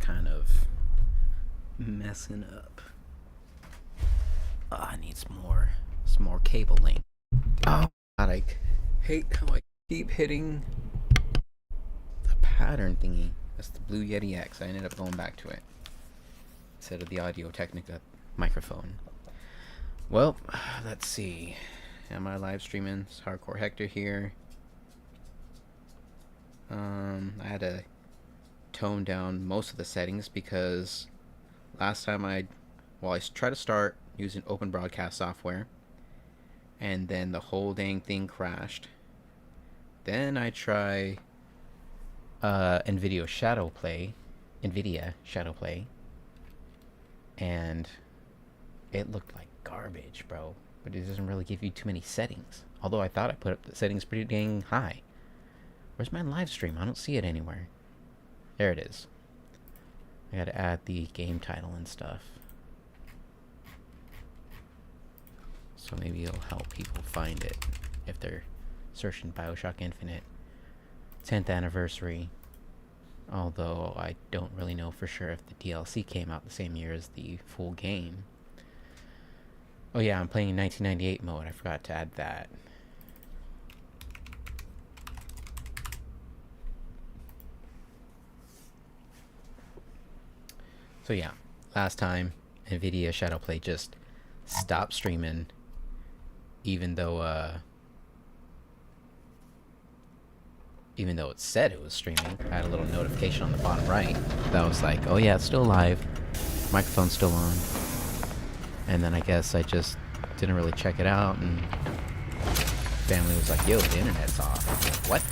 kind of messing up. I need some more cable link. Oh God, I hate how I keep hitting the pattern thingy. That's the Blue Yeti X. I ended up going back to it instead of the Audio Technica microphone. Well, let's see. Am I live streaming? It's Hardcore Hector here. I had to tone down most of the settings because last time I tried to start using open broadcast software and then the whole dang thing crashed. Then I try NVIDIA Shadowplay, and it looked like garbage, bro. But it doesn't really give you too many settings. Although I thought I put up the settings pretty dang high. Where's my live stream? I don't see it anywhere. There it is. I gotta add the game title and stuff. So maybe it'll help people find it if they're searching Bioshock Infinite 10th anniversary. Although I don't really know for sure if the DLC came out the same year as the full game. Oh yeah, I'm playing in 1998 mode. I forgot to add that. So yeah, last time NVIDIA Shadowplay just stopped streaming, even though it said it was streaming. I had a little notification on the bottom right that was like, oh yeah, it's still live, microphone's still on. And then I guess I just didn't really check it out, and family was like, yo, the internet's off. I was like, what?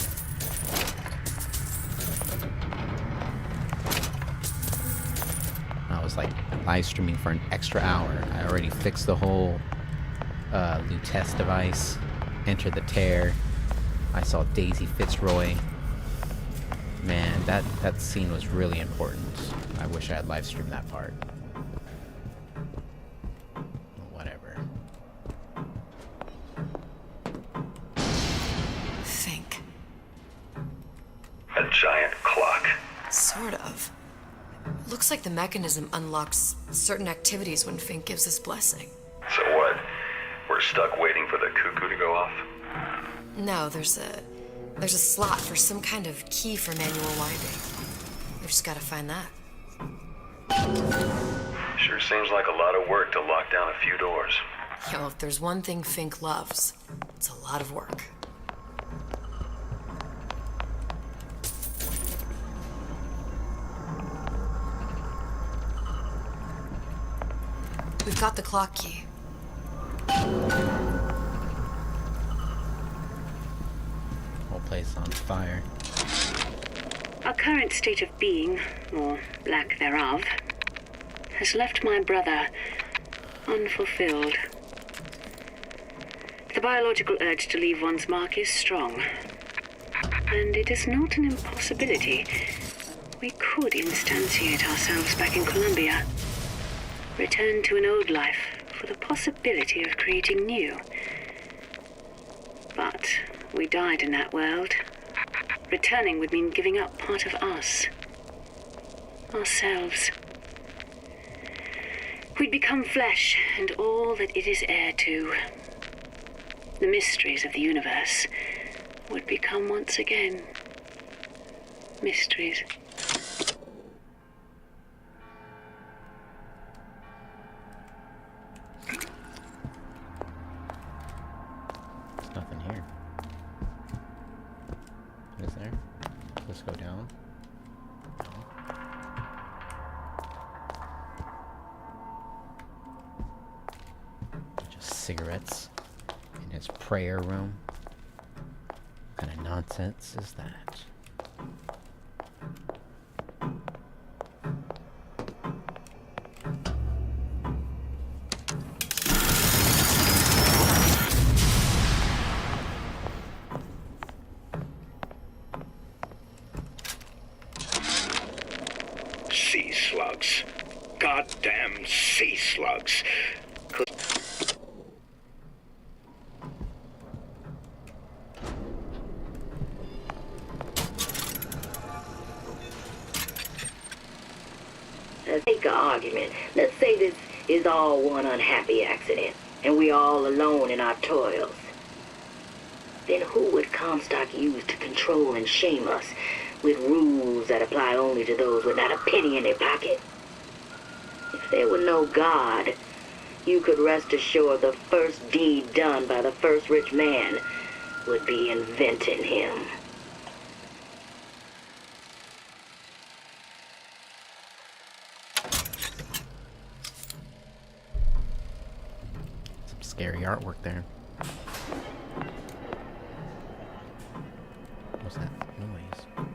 I was like live streaming for an extra hour. I already fixed the whole Lutece device, entered the tear. I saw Daisy Fitzroy. Man, that scene was really important. I wish I had live streamed that part. Whatever. Think. A giant clock. Sort of. Looks like the mechanism unlocks certain activities when Fink gives his blessing. So what? We're stuck waiting for the cuckoo to go off? No, there's a slot for some kind of key for manual winding. We just gotta find that. Sure seems like a lot of work to lock down a few doors. Yo, if there's one thing Fink loves, it's a lot of work. We've got the clock key. Whole place on fire. Our current state of being, or lack thereof, has left my brother unfulfilled. The biological urge to leave one's mark is strong, and it is not an impossibility. We could instantiate ourselves back in Columbia, return to an old life for the possibility of creating new. But we died in that world. Returning would mean giving up part of us. Ourselves. We'd become flesh and all that it is heir to. The mysteries of the universe would become once again mysteries. Nothing here. Is there? Let's go down. Just cigarettes in his prayer room. What kind of nonsense is that? Sea slugs. Goddamn sea slugs. Take an argument. Let's say this is all one unhappy accident, and we all alone in our toils. Then who would Comstock use to control and shame us, with rules that apply only to those with not a penny in their pocket? If there were no God, you could rest assured the first deed done by the first rich man would be inventing him. Some scary artwork there. What's that noise?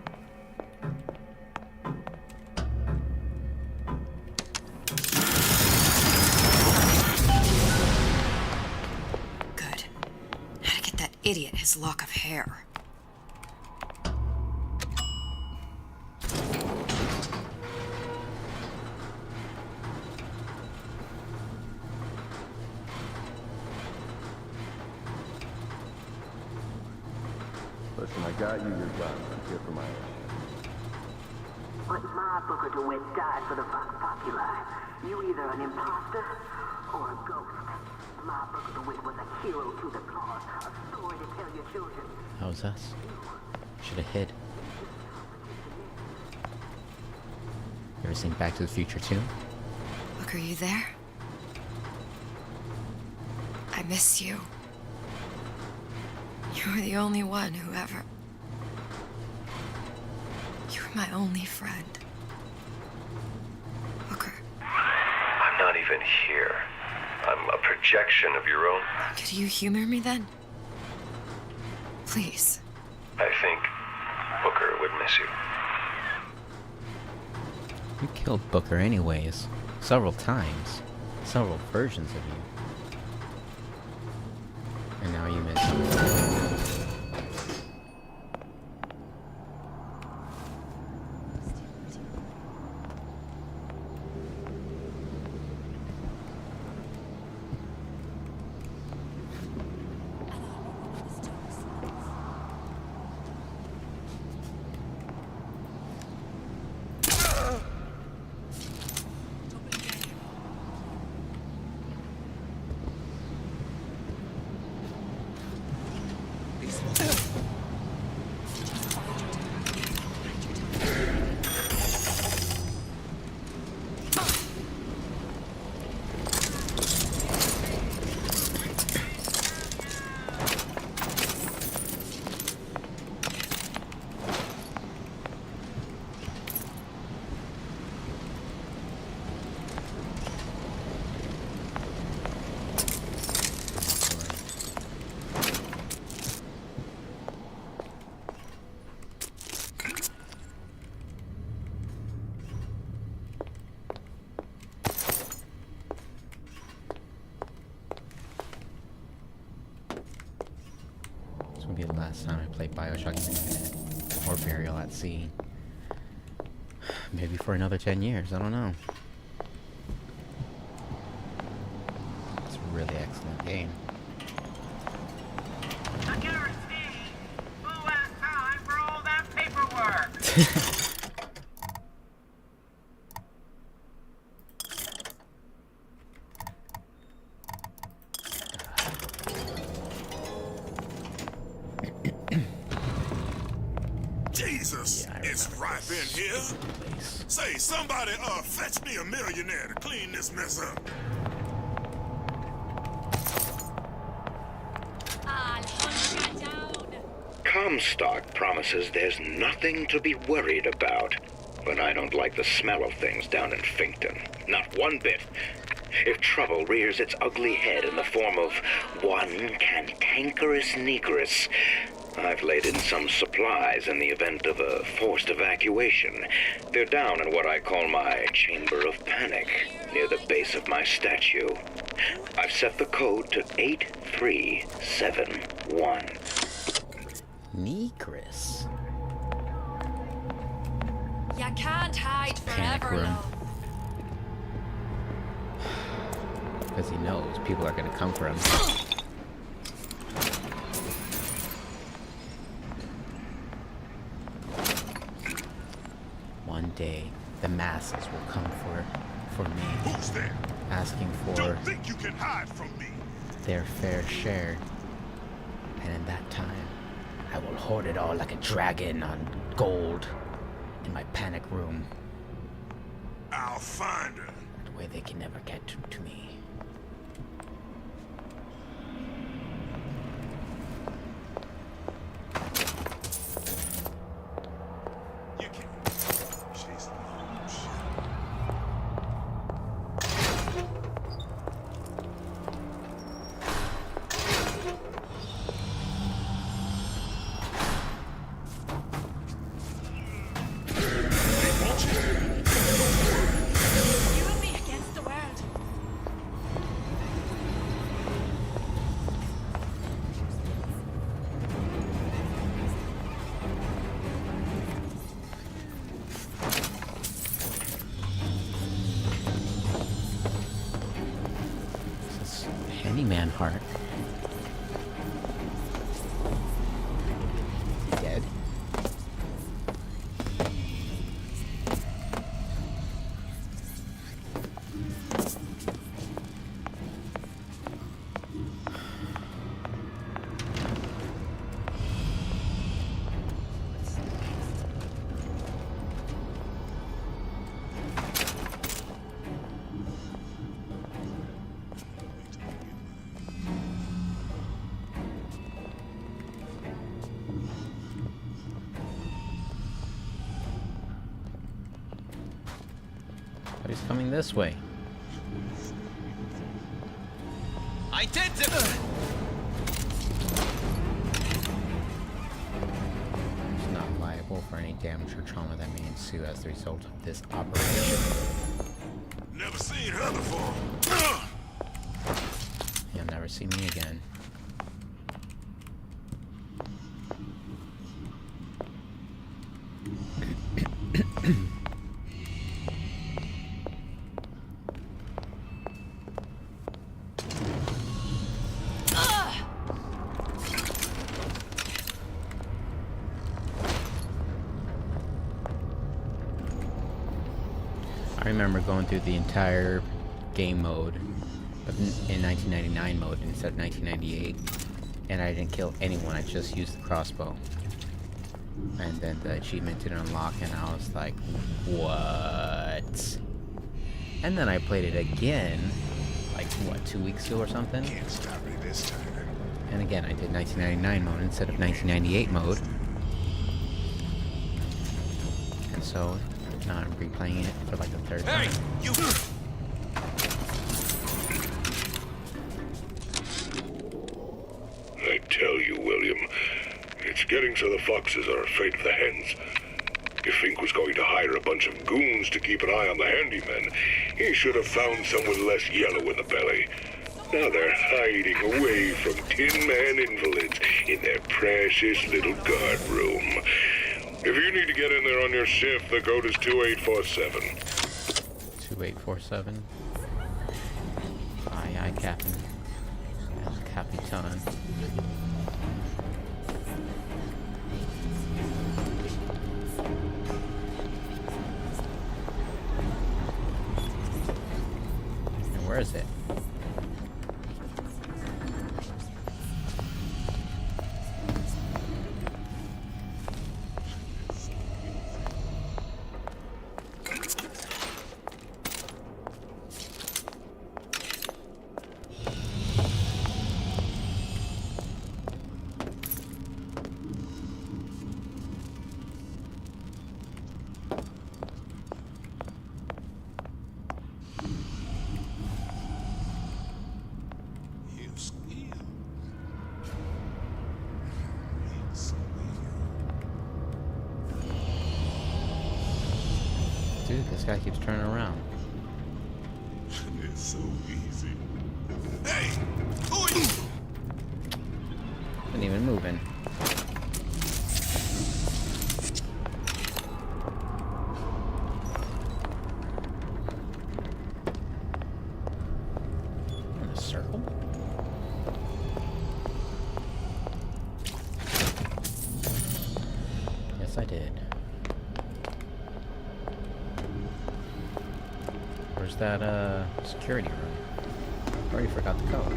Good. How to get that idiot his lock of hair. Listen, I got you your gun. I'm here for my mission. But my Booker DeWitt died for the Vox Populi. You either an imposter or a ghost. My Booker DeWitt was a hero to the cause, a story to tell your children. That was us. Should have hid. You ever seen Back to the Future 2? Look, are you there? I miss you. You were the only one who ever... You were my only friend. Booker, I'm not even here. I'm a projection of your own. could you humor me then? Please. I think Booker would miss you. You killed Booker anyways. Several times. Several versions of you. And now you miss him. Will be the last time I play Bioshock Infinite or Burial at Sea. Maybe for another 10 years, I don't know. It's a really excellent game. I guarantee who has time for all that paperwork? Jesus, it's ripe in here. Say, somebody, fetch me a millionaire to clean this mess up. Comstock promises there's nothing to be worried about. But I don't like the smell of things down in Finkton. Not one bit. If trouble rears its ugly head in the form of one cantankerous negress, I've laid in some supplies in the event of a forced evacuation. They're down in what I call my chamber of panic, near the base of my statue. I've set the code to 8371. Negress. You can't hide Panic forever, room. love. Because he knows people are gonna come for him. One day, the masses will come for me, Who's there? asking for Don't think you can hide from me. their fair share. And in that time, I will hoard it all like a dragon on gold in my panic room. I'll find her. That way they can never get to me. You can't. She's. You and me against the world. This is handyman heart. Dead. Oh, he's coming this way. I did it! He's not liable for any damage or trauma that may ensue as the result of this operation. Never seen her before. You'll never see me again. I remember going through the entire game mode in 1999 mode instead of 1998, and I didn't kill anyone. I just used the crossbow, and then the achievement didn't unlock, and I was like, what? And then I played it again, like what, 2 weeks ago or something, Can't stop me this time. and again I did 1999 mode instead of 1998 mode, and so now I'm replaying it for like the third Hey, time. you! I tell you, William, it's getting so the foxes are afraid of the hens. If Fink was going to hire a bunch of goons to keep an eye on the handymen, he should have found someone less yellow in the belly. Now they're hiding away from Tin Man invalids in their precious little guard room. If you need to get in there on your shift, the code is 2847. 2847. Aye, aye, Captain. El Capitan. And where is it? You squeal. Dude, this guy keeps turning around. It's so easy. Hey, who are you? Isn't even moving. In a circle? Yes, I did. that security room? I already forgot the code.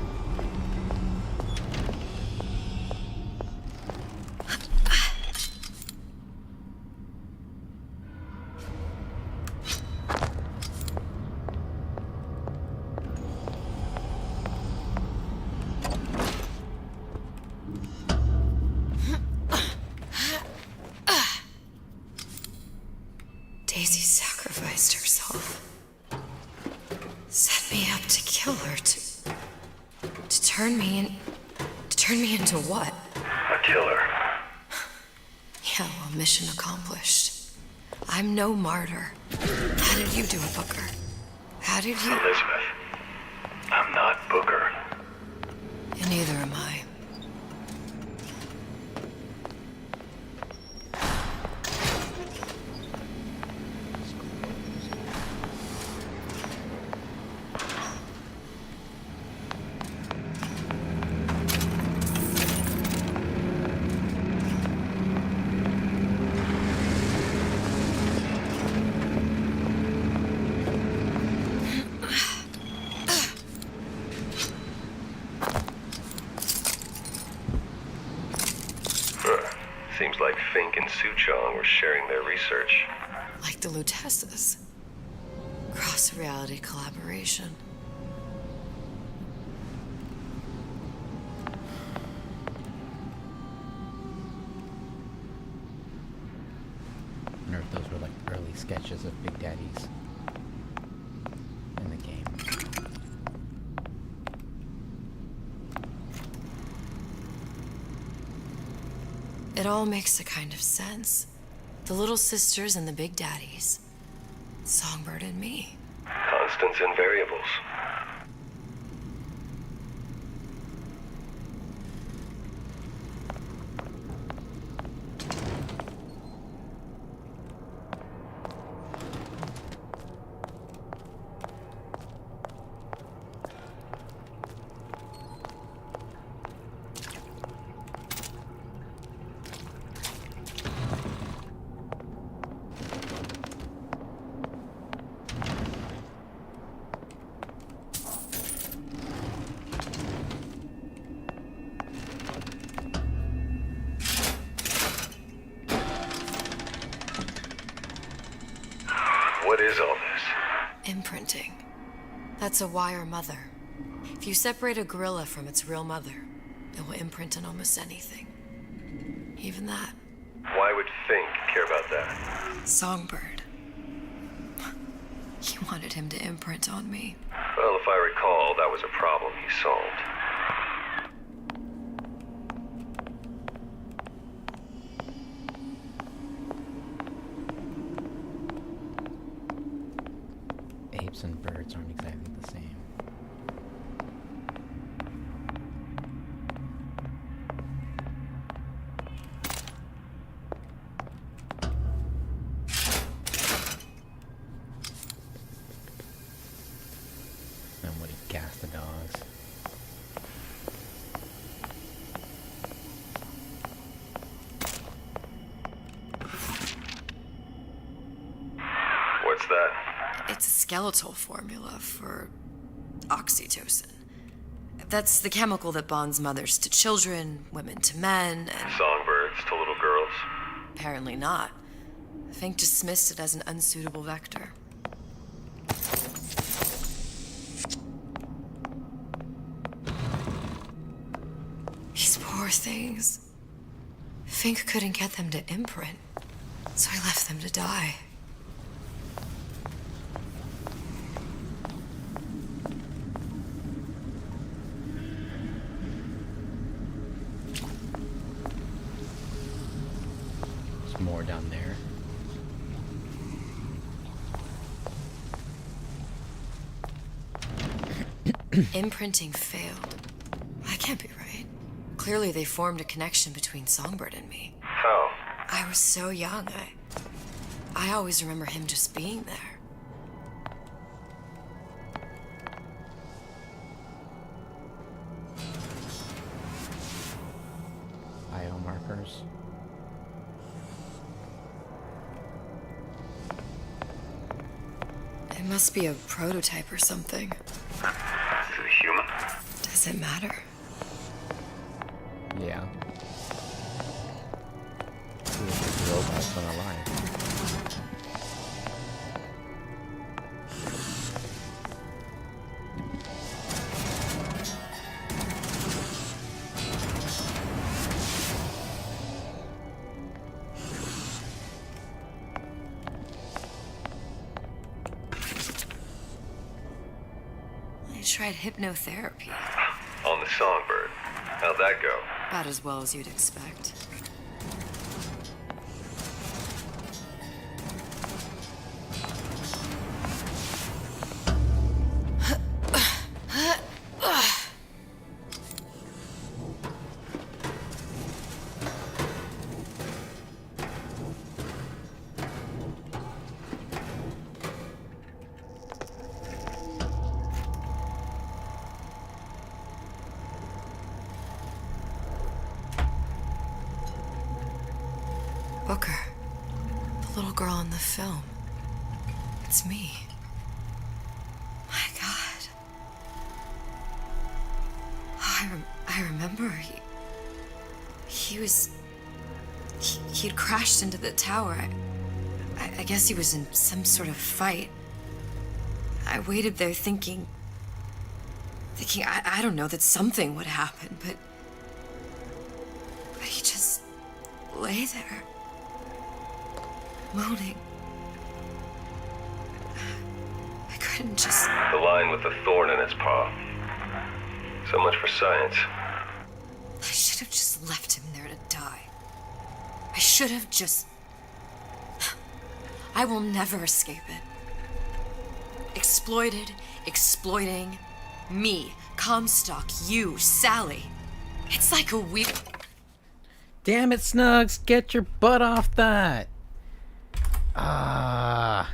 Daisy sacrificed herself. Set me up to kill her, to turn me into what? A killer. Yeah, well, mission accomplished. I'm no martyr. How did you do it, Booker? How did you... Elizabeth, I'm not Booker. And neither am I. Seems like Fink and Suchong were sharing their research. Like the Lutesses. Cross-reality collaboration. I wonder if those were like early sketches of Big Daddies in the game. It all makes a kind of sense. The little sisters and the big daddies. Songbird and me. Constants and variables. What is all this? Imprinting. That's a wire mother. If you separate a gorilla from its real mother, it will imprint on almost anything. Even that. Why would Fink care about that? Songbird. He wanted him to imprint on me. Well, if I recall, that was a problem he solved. Apes and birds aren't exactly the same. And what he gassed the dogs. What's that? It's a skeletal formula for oxytocin. That's the chemical that bonds mothers to children, women to men, and... Songbirds to little girls? Apparently not. Fink dismissed it as an unsuitable vector. These poor things. Fink couldn't get them to imprint, so I left them to die. There's more down there. Imprinting failed. That can't be right. Clearly they formed a connection between Songbird and me. How? I was so young, I always remember him just being there. Biomarkers. It It must be a prototype or something. Is it a human? Does it matter? Yeah. See if the robot's unalive. I tried hypnotherapy. On the Songbird. How'd that go? About as well as you'd expect. Booker. The little girl in the film. It's me. My God. I remember he'd crashed into the tower. I guess he was in some sort of fight. I waited there thinking I don't know, that something would happen, but he just lay there. Moaning. I couldn't just... The line with the thorn in its paw. So much for science. I should have just left him there to die. I should have just... I will never escape it. Exploited, exploiting, me, Comstock, you, Sally. It's like a weird... Damn it, Snugs! Get your butt off that! Ah,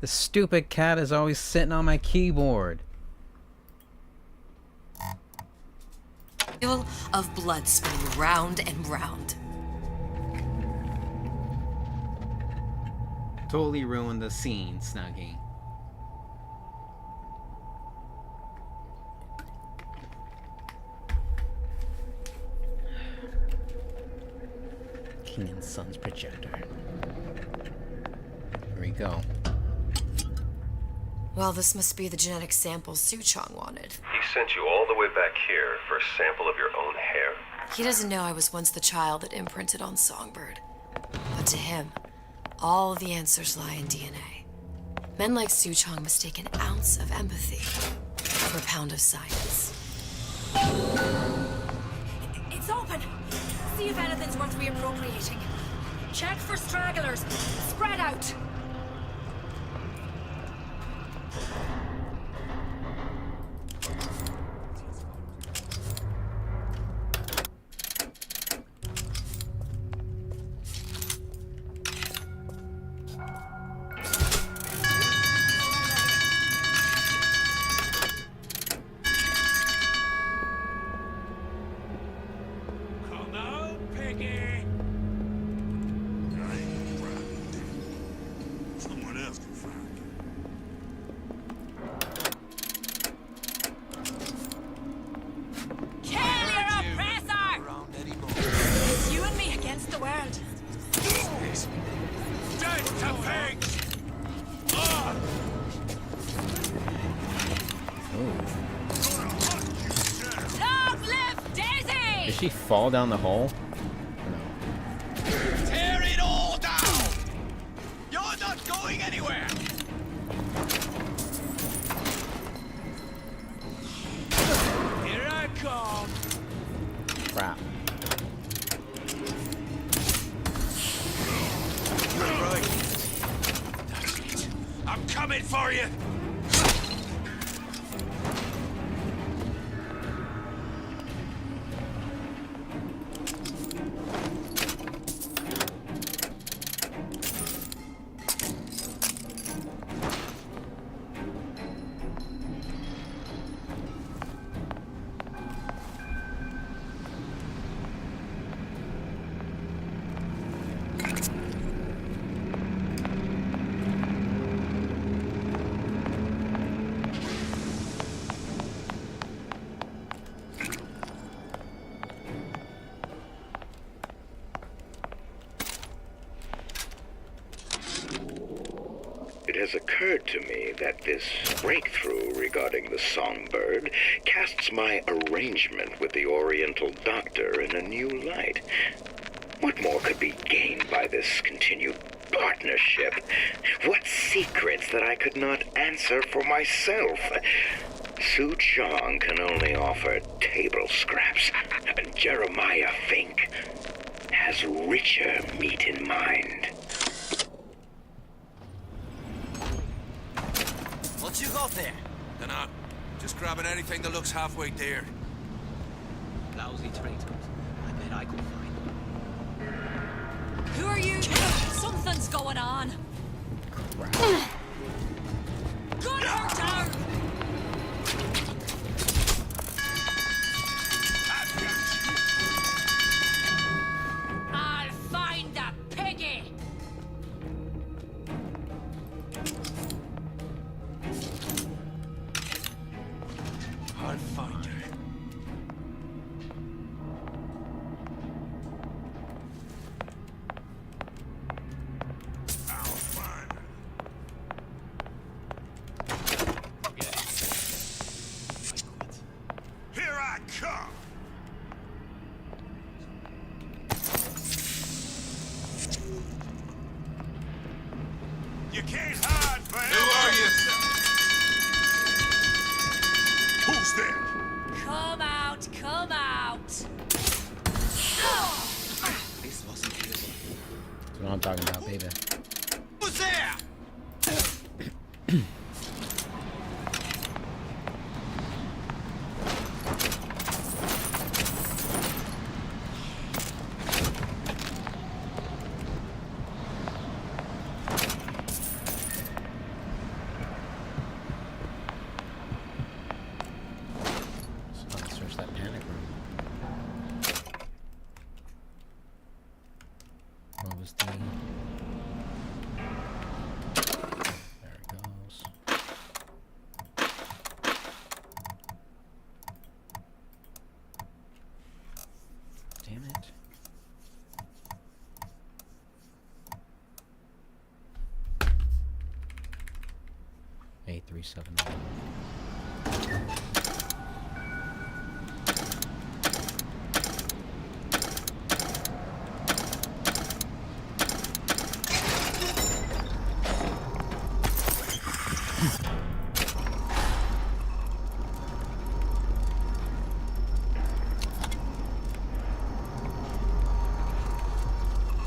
the stupid cat is always sitting on my keyboard. wheel of blood spinning round and round. Totally ruined the scene, Snuggie. King and Son's projector. Here we go. Well, this must be the genetic sample Suchong wanted. He sent you all the way back here for a sample of your own hair? He doesn't know I was once the child that imprinted on Songbird. But to him, all the answers lie in DNA. Men like Suchong mistake an ounce of empathy for a pound of science. It's open. See if anything's worth reappropriating. Check for stragglers. Spread out. Did she fall down the hole? No. Tear it all down! You're not going anywhere! Here I come! Crap. Right. That's it. I'm coming for you! has occurred to me that this breakthrough regarding the songbird casts my arrangement with the Oriental Doctor in a new light. What more could be gained by this continued partnership? What secrets that I could not answer for myself? Su Chong can only offer table scraps, and Jeremiah Fink has richer meat in mind. What you got there? Dunno. Just grabbing anything that looks halfway there. Lousy traitors. I bet I could find them. Who are you? Something's going on. Gun her down! I'll find the piggy! I'll find her. I'll find her. Here I come. You can't hide forever. Who are you? Who's there? Come out, come out! This wasn't good. That's what I'm talking about, baby. Who's there? So let's search that panic room. What was the... There it goes. Damn it. A379.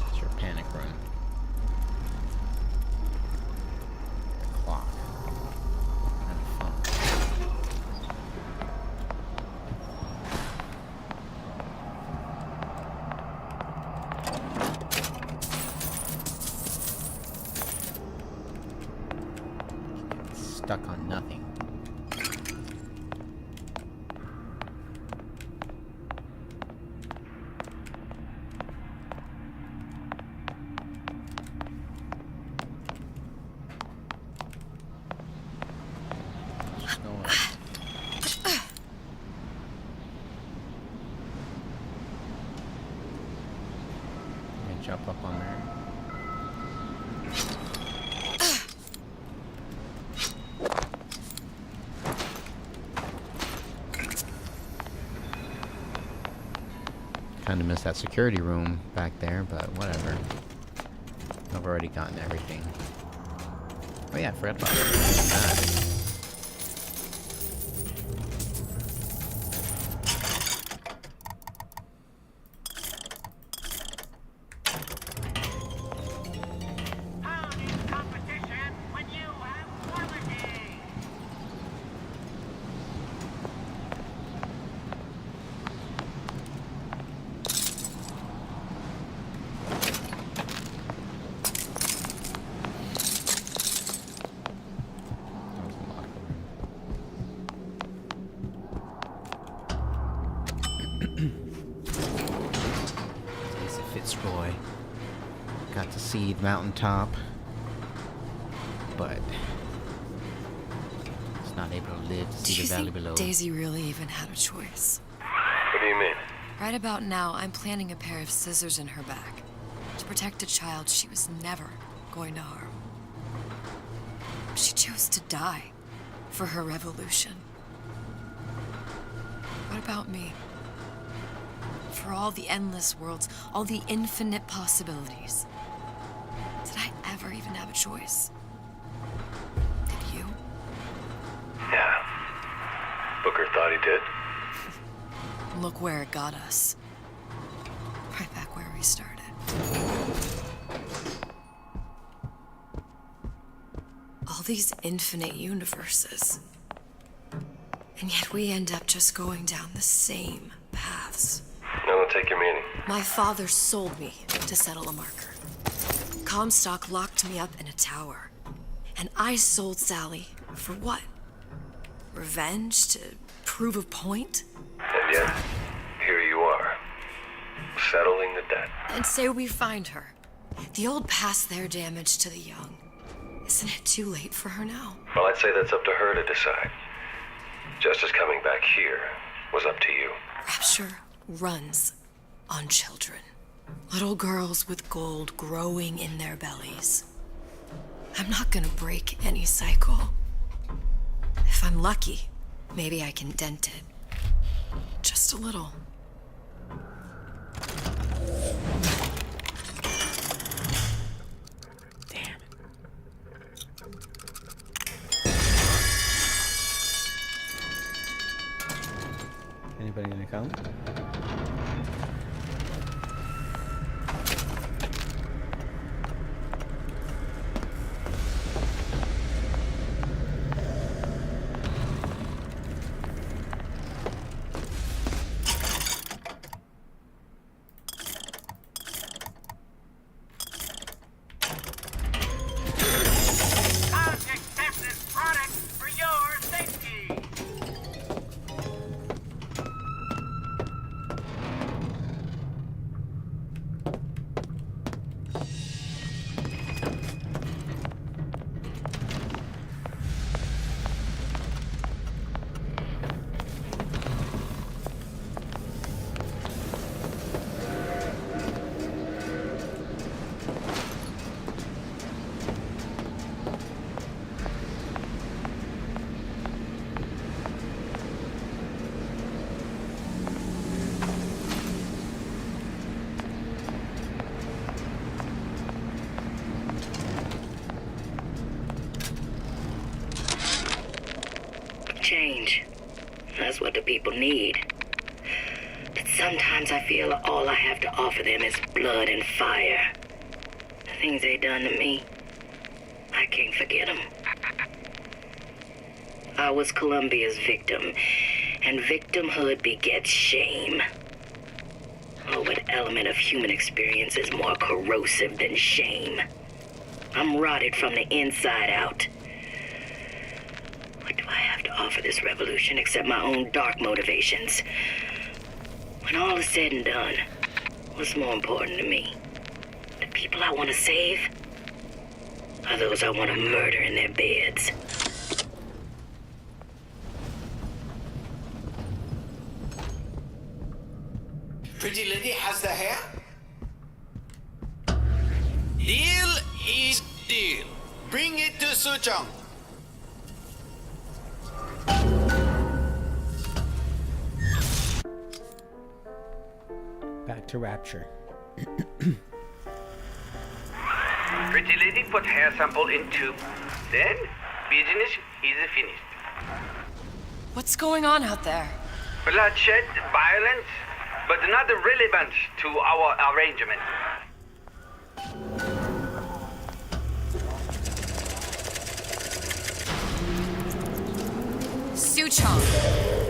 It's your panic room. The clock. And a phone. Stuck on nothing. Just going. And jump up on there. Kind of missed that security room back there, but whatever. I've already gotten everything. Oh yeah, I forgot about that. How needs competition when you have quality? That was the locker room. Stacy Fitzroy got to see the mountaintop, but is not able to live to Do see you the valley think below. Daisy really even had a choice? What do you mean? Right about now, I'm planting a pair of scissors in her back to protect a child she was never going to harm. She chose to die for her revolution. What about me? For all the endless worlds, all the infinite possibilities. Did I ever even have a choice? Did you? Yeah. Booker thought he did. Look where it got us. Right back where we started. All these infinite universes. And yet we end up just going down the same paths. I don't take your meaning. My father sold me to settle a marker. Comstock locked me up in a tower. And I sold Sally for what? Revenge? To prove a point? And yet, here you are, settling the debt. And say we find her. The old past their damage to the young. Isn't it too late for her now? Well, I'd say that's up to her to decide. Just as coming back here was up to you. Rapture runs on children. Little girls with gold growing in their bellies. I'm not gonna break any cycle. If I'm lucky, maybe I can dent it. Just a little. Damn it. Anybody gonna come? I'll accept this product for your safety. Change. That's what the people need. But sometimes I feel all I have to offer them is blood and fire. The things they done to me, I can't forget them. I was Columbia's victim, and victimhood begets shame. Oh, what element of human experience is more corrosive than shame? I'm rotted from the inside out. What do I have to offer this revolution except my own dark motivations? When all is said and done, what's more important to me? The people I want to save? Or those I want to murder in their beds? Pretty lady has the hair? Deal is deal. Bring it to Suchong. Back to Rapture. Pretty lady put hair sample in tube. Then, business is finished. What's going on out there? Bloodshed, violence, but not relevant to our arrangement. Suchong.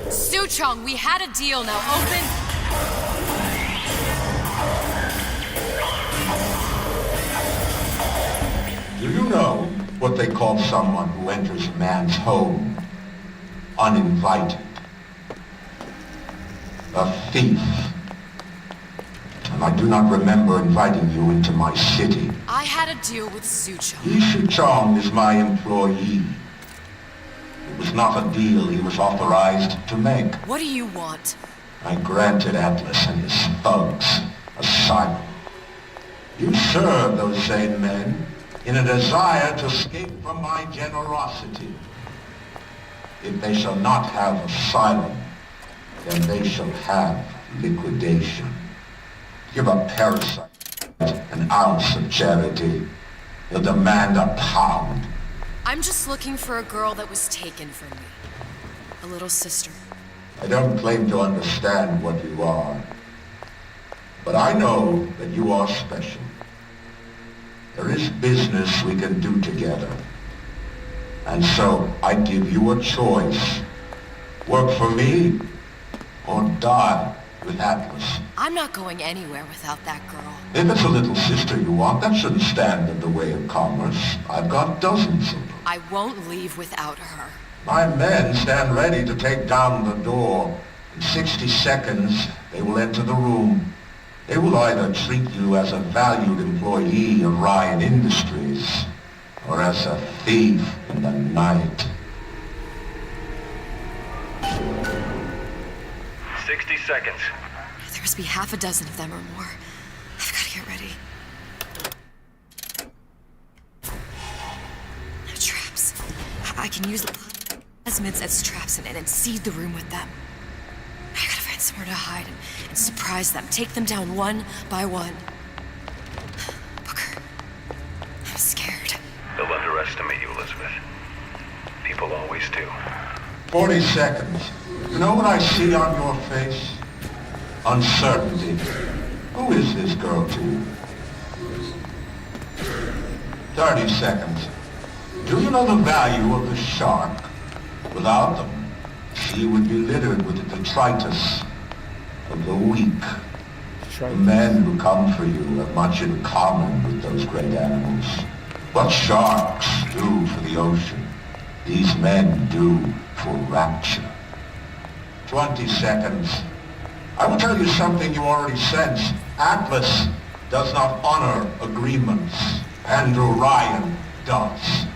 Suchong, we had a deal. Now open. Do you know what they call someone who enters a man's home uninvited? A thief. And I do not remember inviting you into my city. I had a deal with Suchong. Yishi Chong is my employee. It was not a deal he was authorized to make. What do you want? I granted Atlas and his thugs asylum. You serve those same men, in a desire to escape from my generosity. If they shall not have asylum, then they shall have liquidation. Give a parasite an ounce of charity, he'll demand a pound. I'm just looking for a girl that was taken from me. A little sister. I don't claim to understand what you are, but I know that you are special. There is business we can do together. And so I give you a choice. Work for me or die with Atlas. I'm not going anywhere without that girl. If it's a little sister you want, that shouldn't stand in the way of commerce. I've got dozens of them. I won't leave without her. My men stand ready to take down the door. In 60 seconds, they will enter the room. They will either treat you as a valued employee of Ryan Industries, or as a thief in the night. 60 seconds. There must be half a dozen of them or more. I've got to get ready. Traps. I can use the plasmids as traps in it and seed the room with them. I gotta find somewhere to hide and surprise them. Take them down one by one. Booker, I'm scared. They'll underestimate you, Elizabeth. People always do. 40 seconds. You know what I see on your face? Uncertainty. Who is this girl to you? 30 seconds. Do you know the value of the shark? Without them, she would be littered with the detritus of the weak. The men who come for you have much in common with those great animals. What sharks do for the ocean, these men do for rapture. 20 seconds. I will tell you something you already sense. Atlas does not honor agreements. Andrew Ryan does.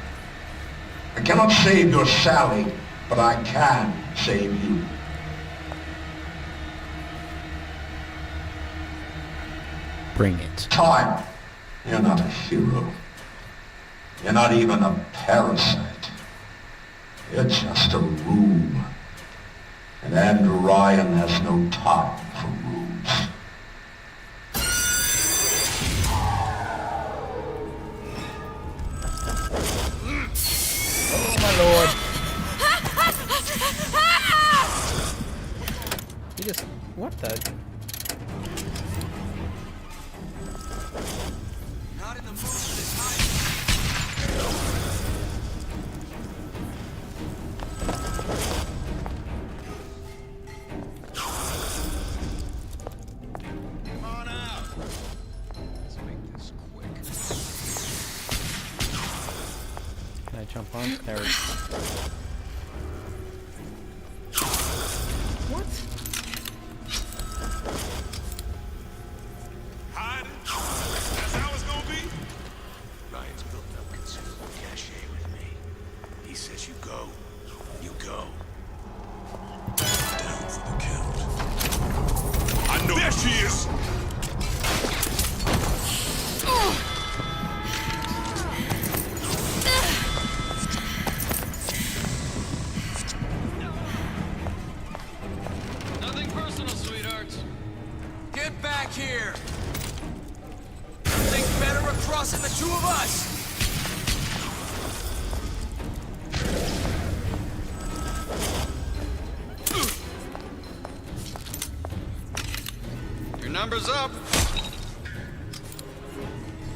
I cannot save your Sally, but I can save you. Bring it. Time. You're not a hero. You're not even a parasite. You're just a room. And Andrew Ryan has no time for rooms. Oh my lord. He just... what the... Not in the mood for this high. Come on out. Let's make this quick. Can I jump on? There we go. What? Hiding? That's how it's gonna be? Ryan's built up considerable cachet with me. He says you go, you go. Down for the count. I know. There she is! Nothing personal, sweethearts. Get back here! Think better of crossing the two of us! Your number's up.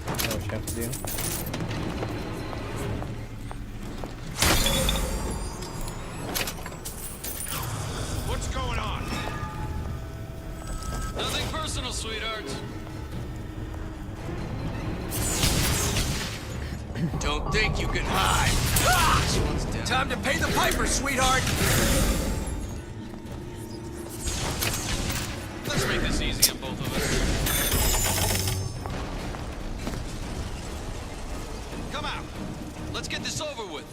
That's what you have to do. What's going on? Nothing personal, sweethearts. Don't think you can hide. Ah! Time to pay the piper, sweetheart. Let's make this easy on both of us. Come out. Let's get this over with.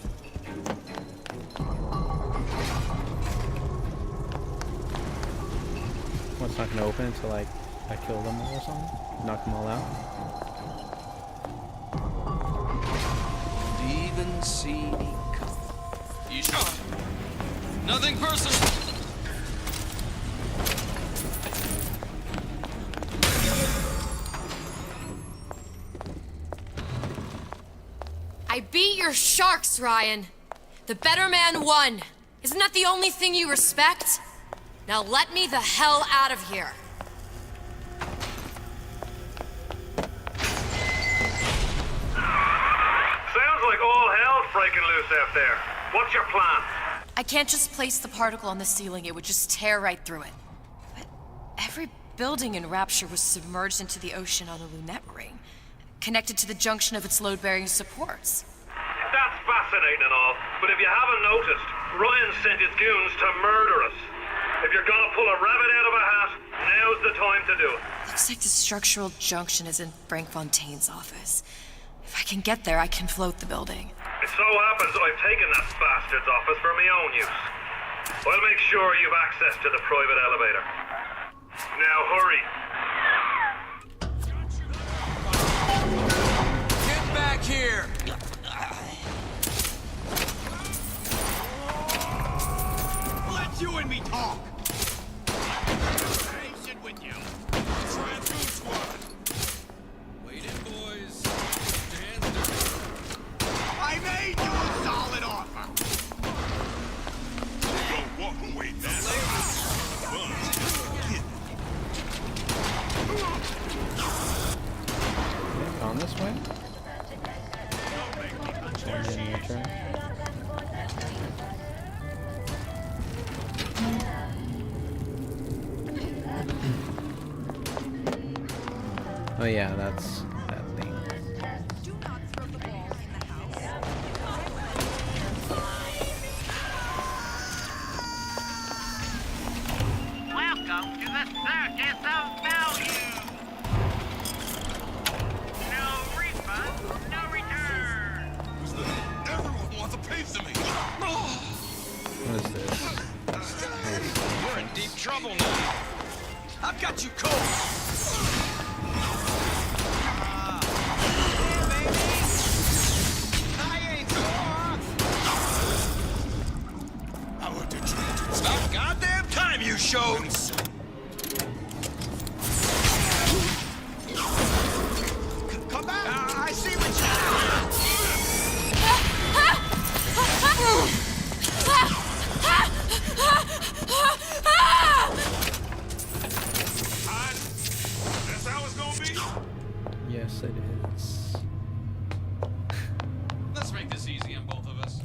Well, it's not gonna open until like I kill them all or something? Knock them all out? even see me come. You sure? Nothing personal. I beat your sharks, Ryan. The better man won. Isn't that the only thing you respect? Now let me the hell out of here. Sounds like all hell's breaking loose out there. What's your plan? I can't just place the particle on the ceiling. It would just tear right through it. But every building in Rapture was submerged into the ocean on the Lunette ring, connected to the junction of its load-bearing supports. That's fascinating and all, but if you haven't noticed, Ryan sent his goons to murder us. If you're gonna pull a rabbit out of a hat, now's the time to do it. Looks like the structural junction is in Frank Fontaine's office. If I can get there, I can float the building. It so happens I've taken that bastard's office for my own use. I'll make sure you've access to the private elevator. Now hurry. Get back here! Let you and me talk! Patient with you. Transfer squad. Wait in, boys. Stand down. I made you a solid offer. Don't walk away On this way? Oh yeah, that's that thing. Welcome to the circus of value. No refund, no return. Everyone wants a piece of me. What is this? You're in deep trouble now. I've got you cold. About goddamn time you showed! Come back! I see what That's how it's gonna be? Yes, it is. Let's make this easy on both of us.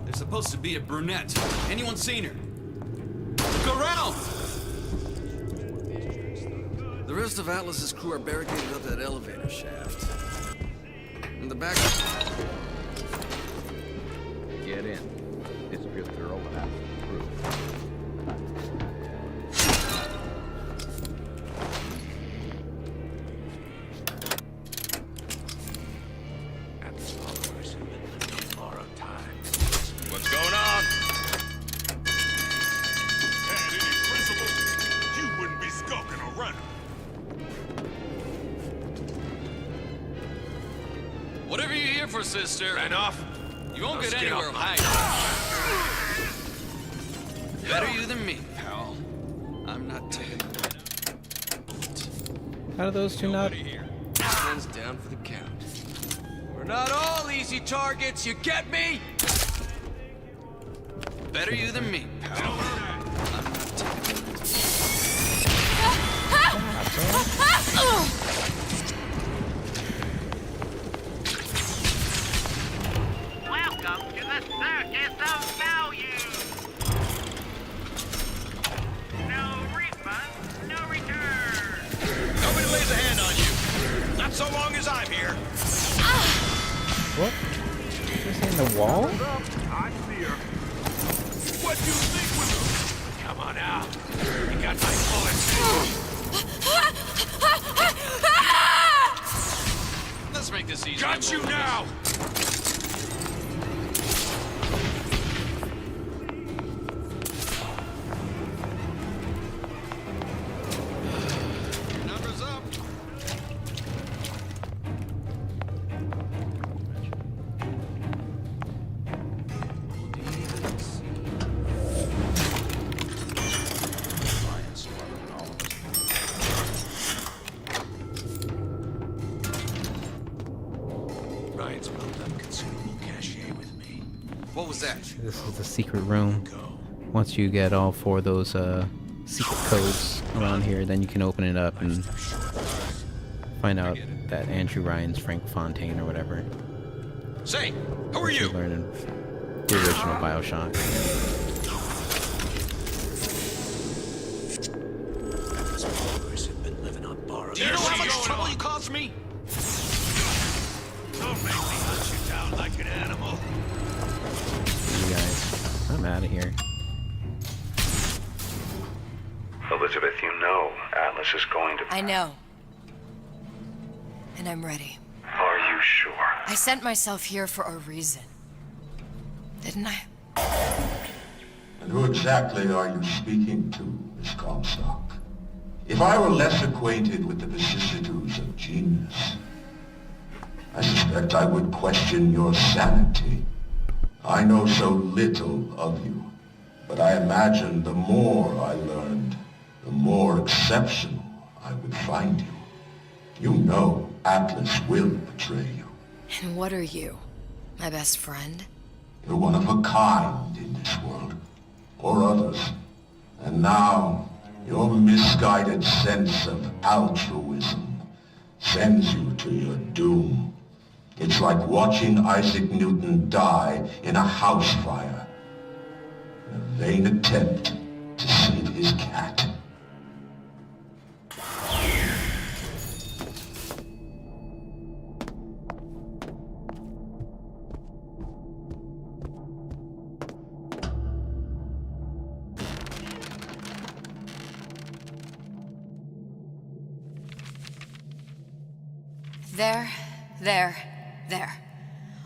There's supposed to be a brunette. Anyone seen her? Look around! The rest of Atlas's crew are barricaded up that elevator shaft. In the back... Get in. This drifter will have the crew. Atlas followers have been living on borrowed time. What's going on? Had any principles, you wouldn't be skulking around. Whatever you're here for, sister. Ran off? You won't Now get skin anywhere off. hiding. Better you than me, pal. I'm not taking... How do those two not? Hands down for the count. We're not all easy targets, you get me? Better you than me, pal. I'm not taking... Welcome to the circus of value. No refund, no return. Nobody lays a hand on you. Not so long as I'm here. What? Is this in the wall? I fear. What do you think was... Come on out. You got my bullets. Let's make this easy. Got you now! Ryan's built up considerable cachet with me. What was that? This is the secret room. Once you get all 4 of those secret codes around here, then you can open it up and find out that Andrew Ryan's Frank Fontaine or whatever. Say, who are you? Learned in the original Bioshock. Do you know how much trouble you caused me? Don't make me hunt you down like an animal. You guys, I'm out of here. Elizabeth, you know Atlas is going to... I know. And I'm ready. Are you sure? I sent myself here for a reason. Didn't I? And who exactly are you speaking to, Miss Comstock? If I were less acquainted with the vicissitudes of genius, I suspect I would question your sanity. I know so little of you, but I imagine the more I learned, the more exceptional I would find you. You know Atlas will betray you. And what are you? My best friend? You're one of a kind in this world, or others. And now, your misguided sense of altruism sends you to your doom. It's like watching Isaac Newton die in a house fire, in a vain attempt to save his cat. There.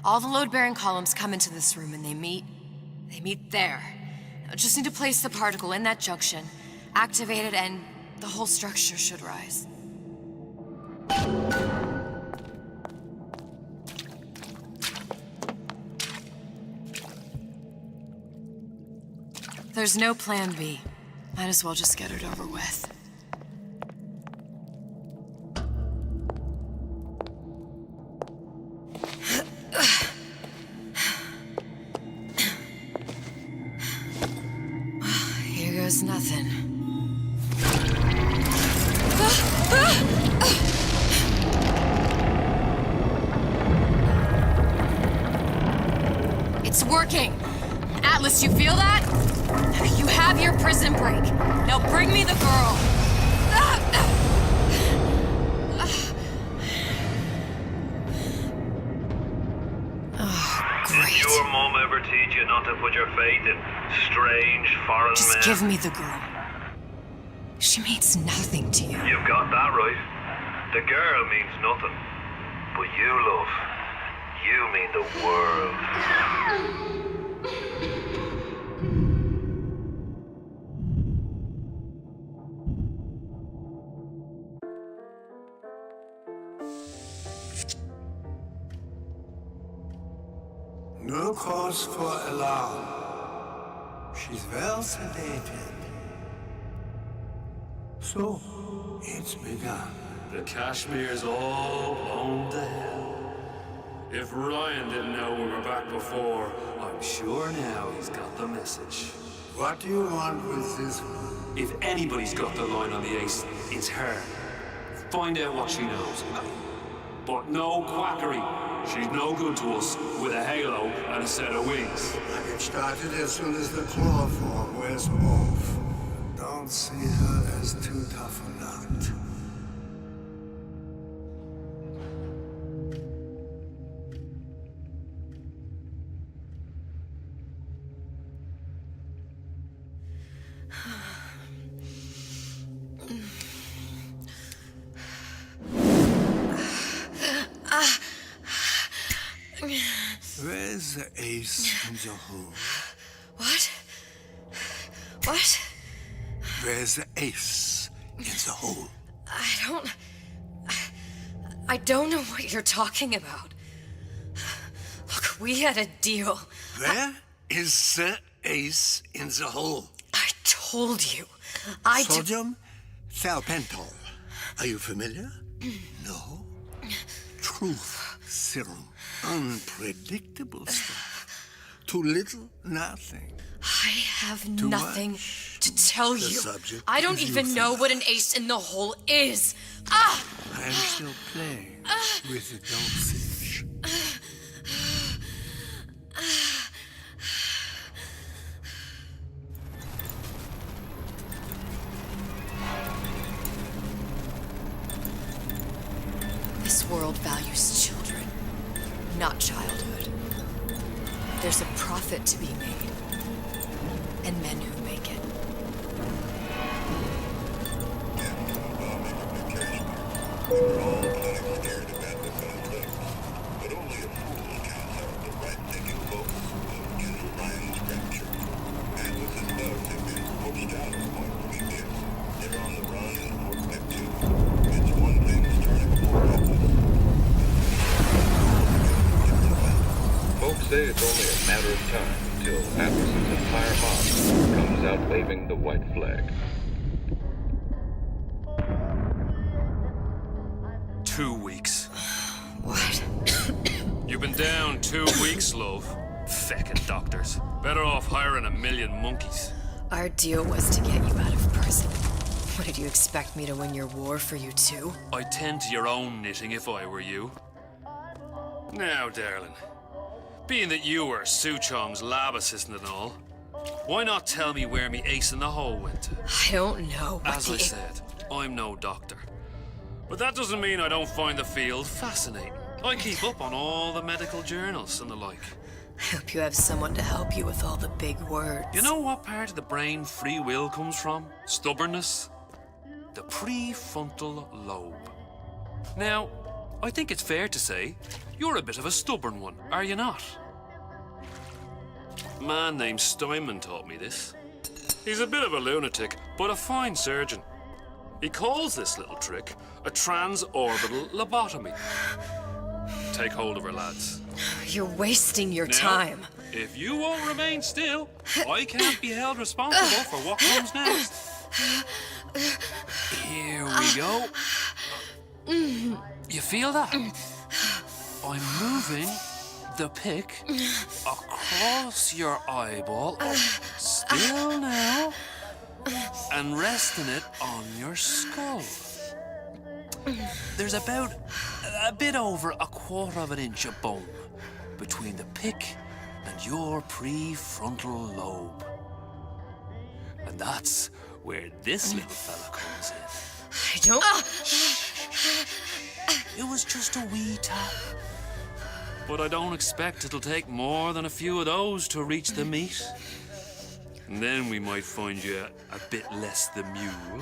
All the load-bearing columns come into this room and they meet there. Now, just need to place the particle in that junction, activate it, and the whole structure should rise. There's no plan B. Might as well just get it over with. Here goes nothing. It's working! Atlas, you feel that? You have your prison break. Now bring me the girl. Oh, great. Did your mom ever teach you not to put your faith in strange foreign men? Just give me the girl. She means nothing to you. You've got that right. The girl means nothing. But you, love, you mean the world. No cause for alarm. She's well sedated. So, it's begun. The Kashmir's all blown to hell. If Ryan didn't know we were back before, I'm sure now he's got the message. What do you want with this one? If anybody's got the line on the ace, it's her. Find out what she knows. But no quackery. She's no good to us with a halo and a set of wings. I get started as soon as the claw form wears off. Don't see her as too tough a nut. Where's the ace in the hole? What? What? Where's the ace in the hole? I don't know what you're talking about. Look, we had a deal. Where is the ace in the hole? I told you. Sodium thiopental. Are you familiar? No. Truth serum. Unpredictable stuff. Too little, nothing. I have Too nothing much. to tell The you. subject I don't is even know what an ace in the hole is. Ah! I am still playing with the dosage. This world values children, not childhood. There's a profit to be made, and men who make it. Folks say it's only a matter of time until Atlas's entire mob comes out waving the white flag. 2 weeks. What? You've been down 2 weeks, love. Feckin' doctors. Better off hiring 1,000,000 monkeys. Our deal was to get you out of prison. What, did you expect me to win your war for you too? I'd tend to your own knitting if I were you. Now, darling, being that you were Su Chong's lab assistant and all, why not tell me where me ace in the hole went? I don't know. As I said, I'm no doctor. But that doesn't mean I don't find the field fascinating. I keep up on all the medical journals and the like. I hope you have someone to help you with all the big words. You know what part of the brain free will comes from? Stubbornness? The prefrontal lobe. Now, I think it's fair to say you're a bit of a stubborn one, are you not? A man named Steinman taught me this. He's a bit of a lunatic, but a fine surgeon. He calls this little trick a transorbital lobotomy. Take hold of her, lads. You're wasting your Now, time. If you won't remain still, I can't be held responsible for what comes next. Here we go. You feel that? I'm moving the pick across your eyeball, still now, and resting it on your skull. There's about a bit over 1/4 inch of bone between the pick and your prefrontal lobe. And that's where this little fella comes in. I don't... It was just a wee tap. But I don't expect it'll take more than a few of those to reach the meat. And then we might find you a bit less the mule.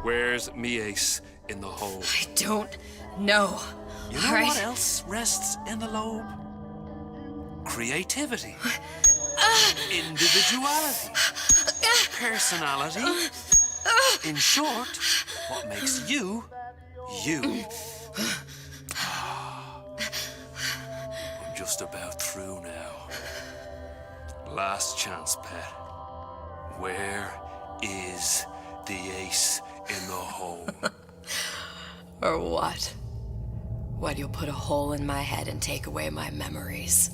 Where's me ace in the hole? I don't know. You know what else rests in the lobe? Creativity. Individuality. Personality. In short, what makes you, you. I'm just about through now. Last chance, pet. Where is the ace in the hole? Or what? What, you'll put a hole in my head and take away my memories?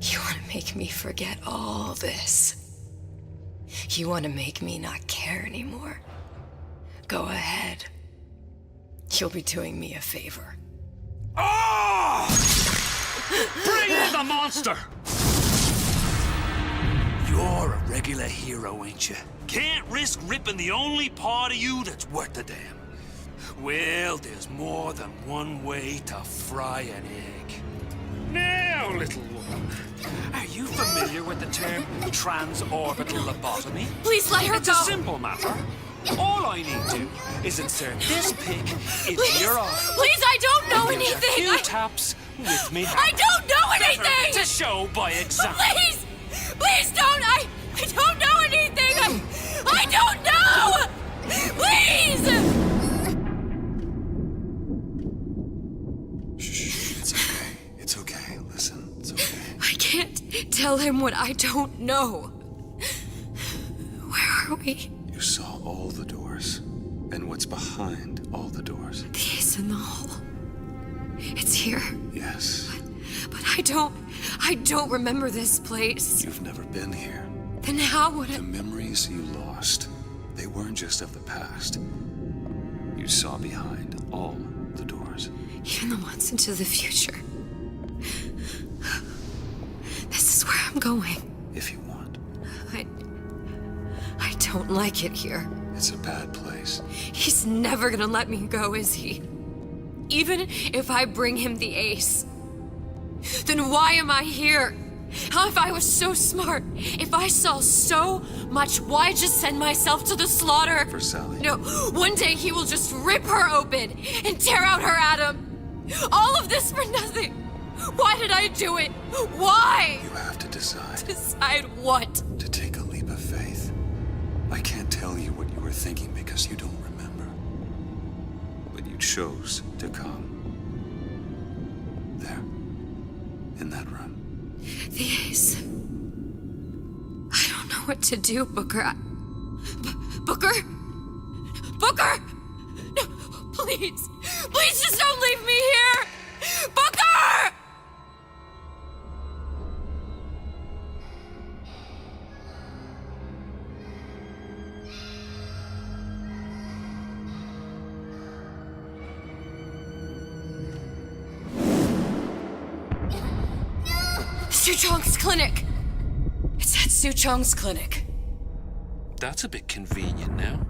You want to make me forget all this? You want to make me not care anymore? Go ahead. You'll be doing me a favor. Ah! Bring in the monster! You're a regular hero, ain't you? Can't risk ripping the only part of you that's worth a damn. Well, there's more than one way to fry an egg. Now, little woman, are you familiar with the term transorbital lobotomy? Please let her It's go. a simple matter. All I need to is insert this pick into your arm. Please, I don't know And give you anything. A few taps with me. I don't know anything. To show by example. Please, please don't. I don't know anything. I don't know. Please. It's okay. It's okay. Listen, it's okay. I can't tell him what I don't know. Where are we? You saw all the doors. And what's behind all the doors. The ace in the hole. It's here. Yes. But I don't remember this place. You've never been here. Then how would The memories you lost, they weren't just of the past. You saw behind all the doors. Even the ones into the future. This is where I'm going. If you want. I don't like it here. It's a bad place. He's never gonna let me go, is he? Even if I bring him the ace. Then why am I here? How if I was so smart? If I saw so much, why just send myself to the slaughter? For Sally. No, one day he will just rip her open and tear out her atom. All of this for nothing. Why did I do it? Why? You have to decide. Decide what? To take a leap of faith. I can't tell you what you were thinking because you don't remember. But you chose to come. There. In that room. The ace. I don't know what to do, Booker. Booker? Booker! No, please. Please just don't leave me here! Booker! Suchong's clinic! It's at Suchong's clinic. That's a bit convenient now.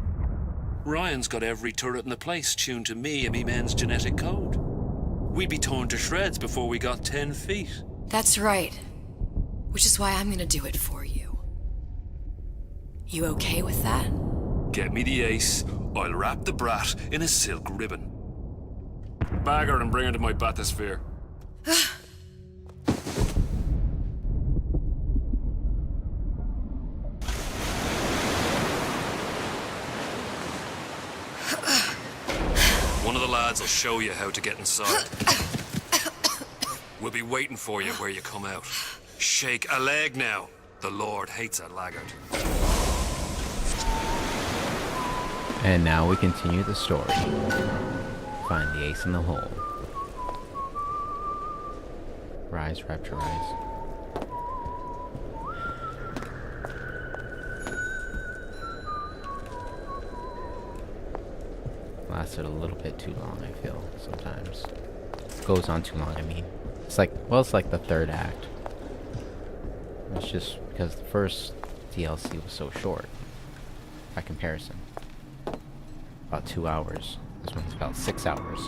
Ryan's got every turret in the place tuned to me and me men's genetic code. We'd be torn to shreds before we got 10 feet. That's right. Which is why I'm gonna do it for you. You okay with that? Get me the ace, I'll wrap the brat in a silk ribbon. Bag her and bring her to my bathysphere. One of the lads will show you how to get inside. We'll be waiting for you where you come out. Shake a leg now. The Lord hates a laggard. And now we continue the story. Find the ace in the hole. Rise, Rapture, rise. Lasted a little bit too long, I feel, sometimes. Goes on too long, I mean. It's like, well, it's like the third act. It's just because the first DLC was so short, by comparison. About 2 hours. This one's about 6 hours.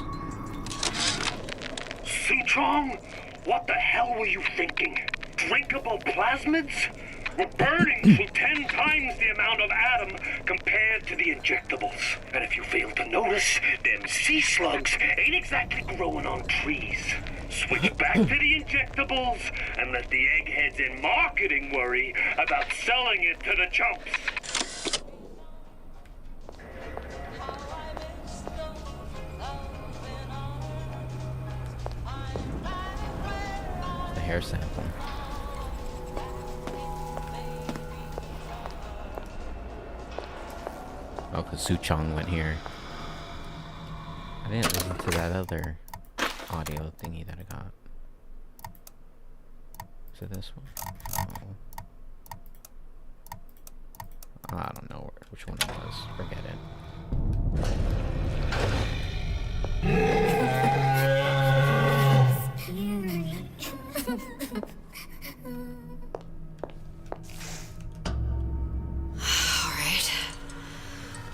Suchong, what the hell were you thinking? Drinkable plasmids? We're burning through 10 times the amount of atom compared to the injectables. And if you fail to notice, them sea slugs ain't exactly growing on trees. Switch back to the injectables and let the eggheads in marketing worry about selling it to the chumps. The hair sample. Oh, because Suchong went here. I didn't listen to that other audio thingy that I got. Is it this one? Oh. I don't know which one it was. Forget it. Alright.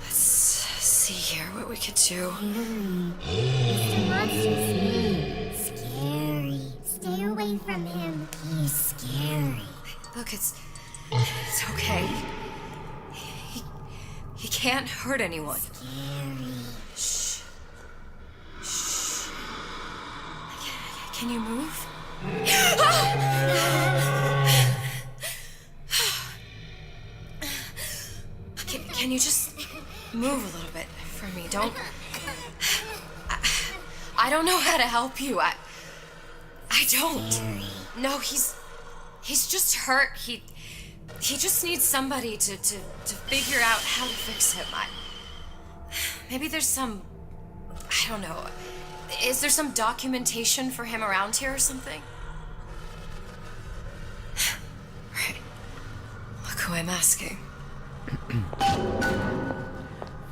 Let's see here what we could do. Mr. Monster's scary. Stay away from him. He's scary. Look, it's okay. He can't hurt anyone. Scary. Shh. Shh. Can you move? Can you just move a little bit for me? Don't. I don't know how to help you. I don't. No, he's just hurt. He just needs somebody to figure out how to fix him. Maybe there's some, I don't know, Is there some documentation for him around here or something? Right. Look who I'm asking.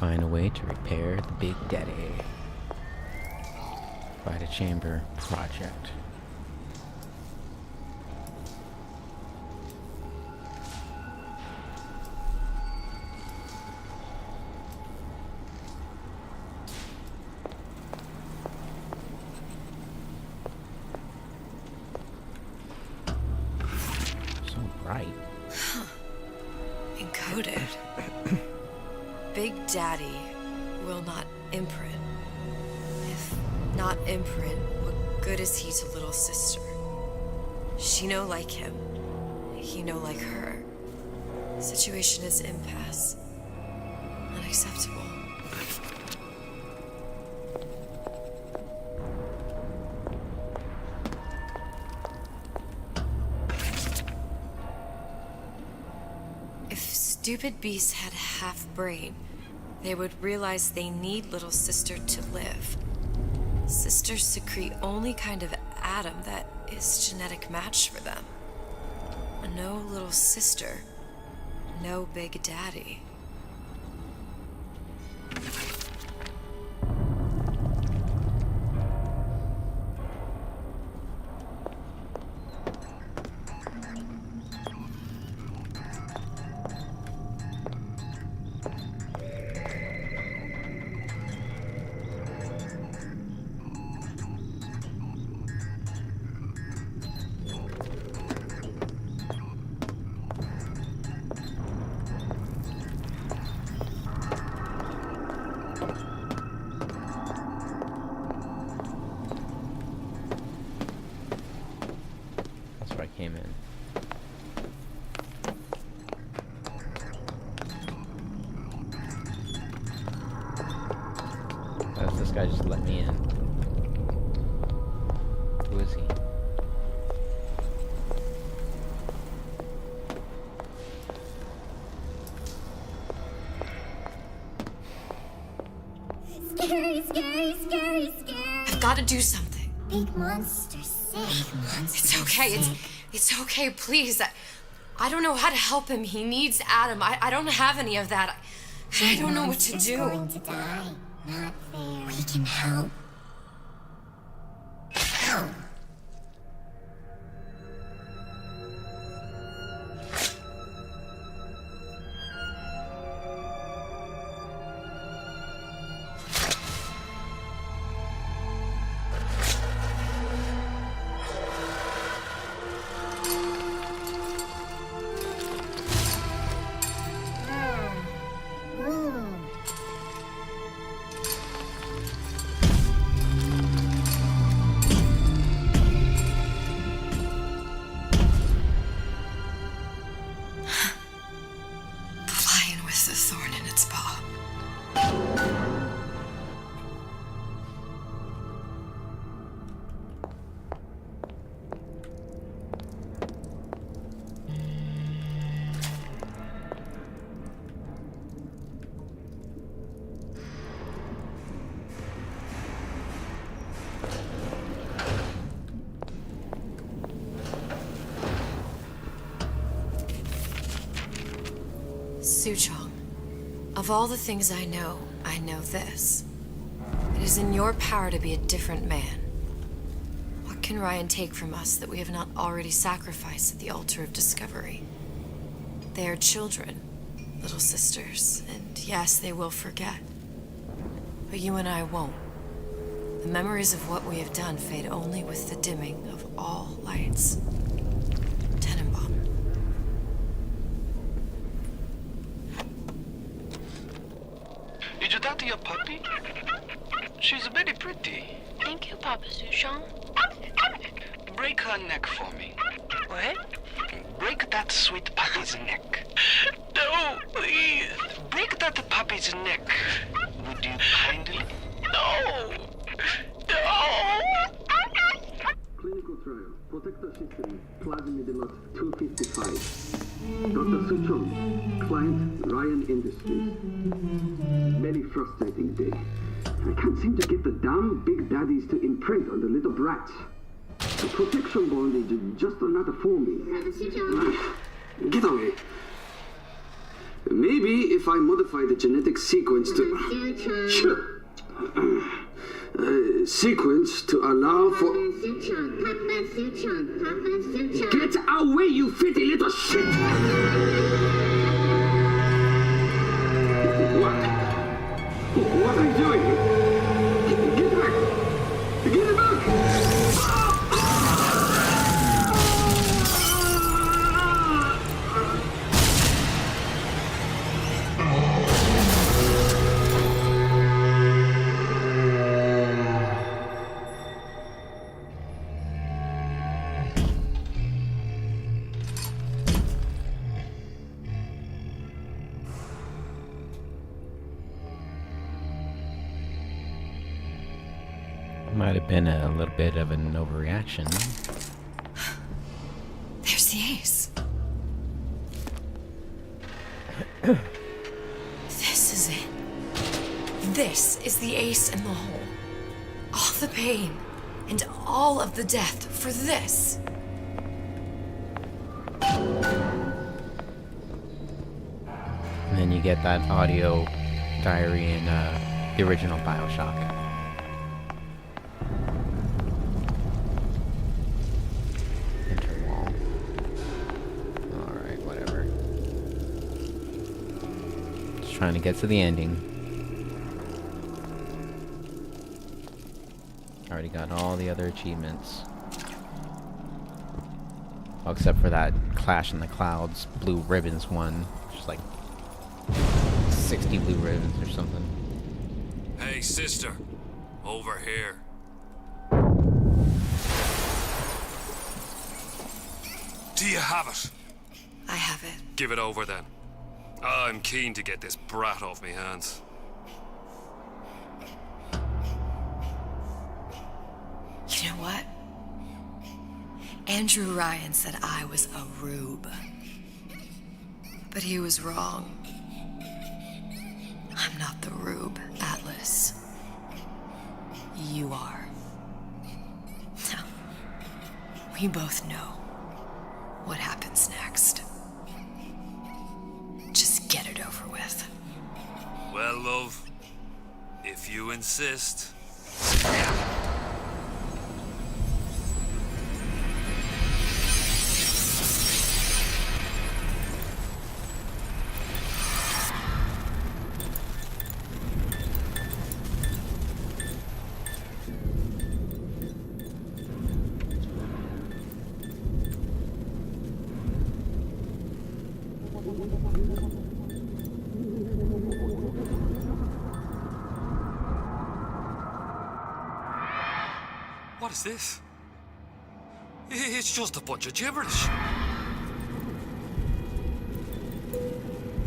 Find a way to repair the Big Daddy. By the Chamber Project. So bright. Huh. Encoded. Big Daddy will not imprint. If not imprint, what good is he to little sister? She no like him. He no like her. Situation is impasse. Unacceptable. If stupid beasts had half brain, they would realize they need little sister to live. Sisters secrete only kind of atom that is genetic match for them. No little sister, no Big Daddy. That's where I came in. Why does this guy just let me in? Who is he? Scary, scary, scary, scary. I've got to do something. Big monster sick. It's okay. It's okay, please. I don't know how to help him. He needs Adam. I don't have any of that. I don't know what to Monster's do. going to die. Not fair. We can help. Help. Lion with the thorn in its paw. Suchong, of all the things I know this. It is in your power to be a different man. What can Ryan take from us that we have not already sacrificed at the altar of discovery? They are children, little sisters, and yes, they will forget. But you and I won't. The memories of what we have done fade only with the dimming of all lights. Tenenbaum. Did you talk to your puppy? She's very pretty. Thank you, Papa Suchong. Break her neck for me. What? Break that sweet puppy's neck. No, please. Break that puppy's neck. Would you kindly? No. No. Clinical trial. Protector system. Plasmid lot 255. Dr. Suchong. Client Ryan Industries. Very frustrating day. I can't seem to get the damn big daddies to imprint on the little brats. The protection bondage is just not for me. Get away. Maybe if I modify the genetic sequence to... sequence to allow for... Get away, you filthy little shit! What? What are you doing? Get back! Get back! Might have been a little bit of an overreaction. There's the ace. This is it. This is the ace in the hole. All the pain and all of the death for this. And then you get that audio diary in the original Bioshock. Interwall. Alright, whatever. Just trying to get to the ending. Already got all the other achievements. Well, except for that Clash in the Clouds blue ribbons one. Which is like 60 blue ribbons or something. Hey, sister. Over here. Do you have it? I have it. Give it over then. I'm keen to get this brat off me hands. You know what? Andrew Ryan said I was a rube. But he was wrong. I'm not the rube, Atlas. You are. Now, we both know what happens next. Just get it over with. Well, love, if you insist. What is this? It's just a bunch of gibberish.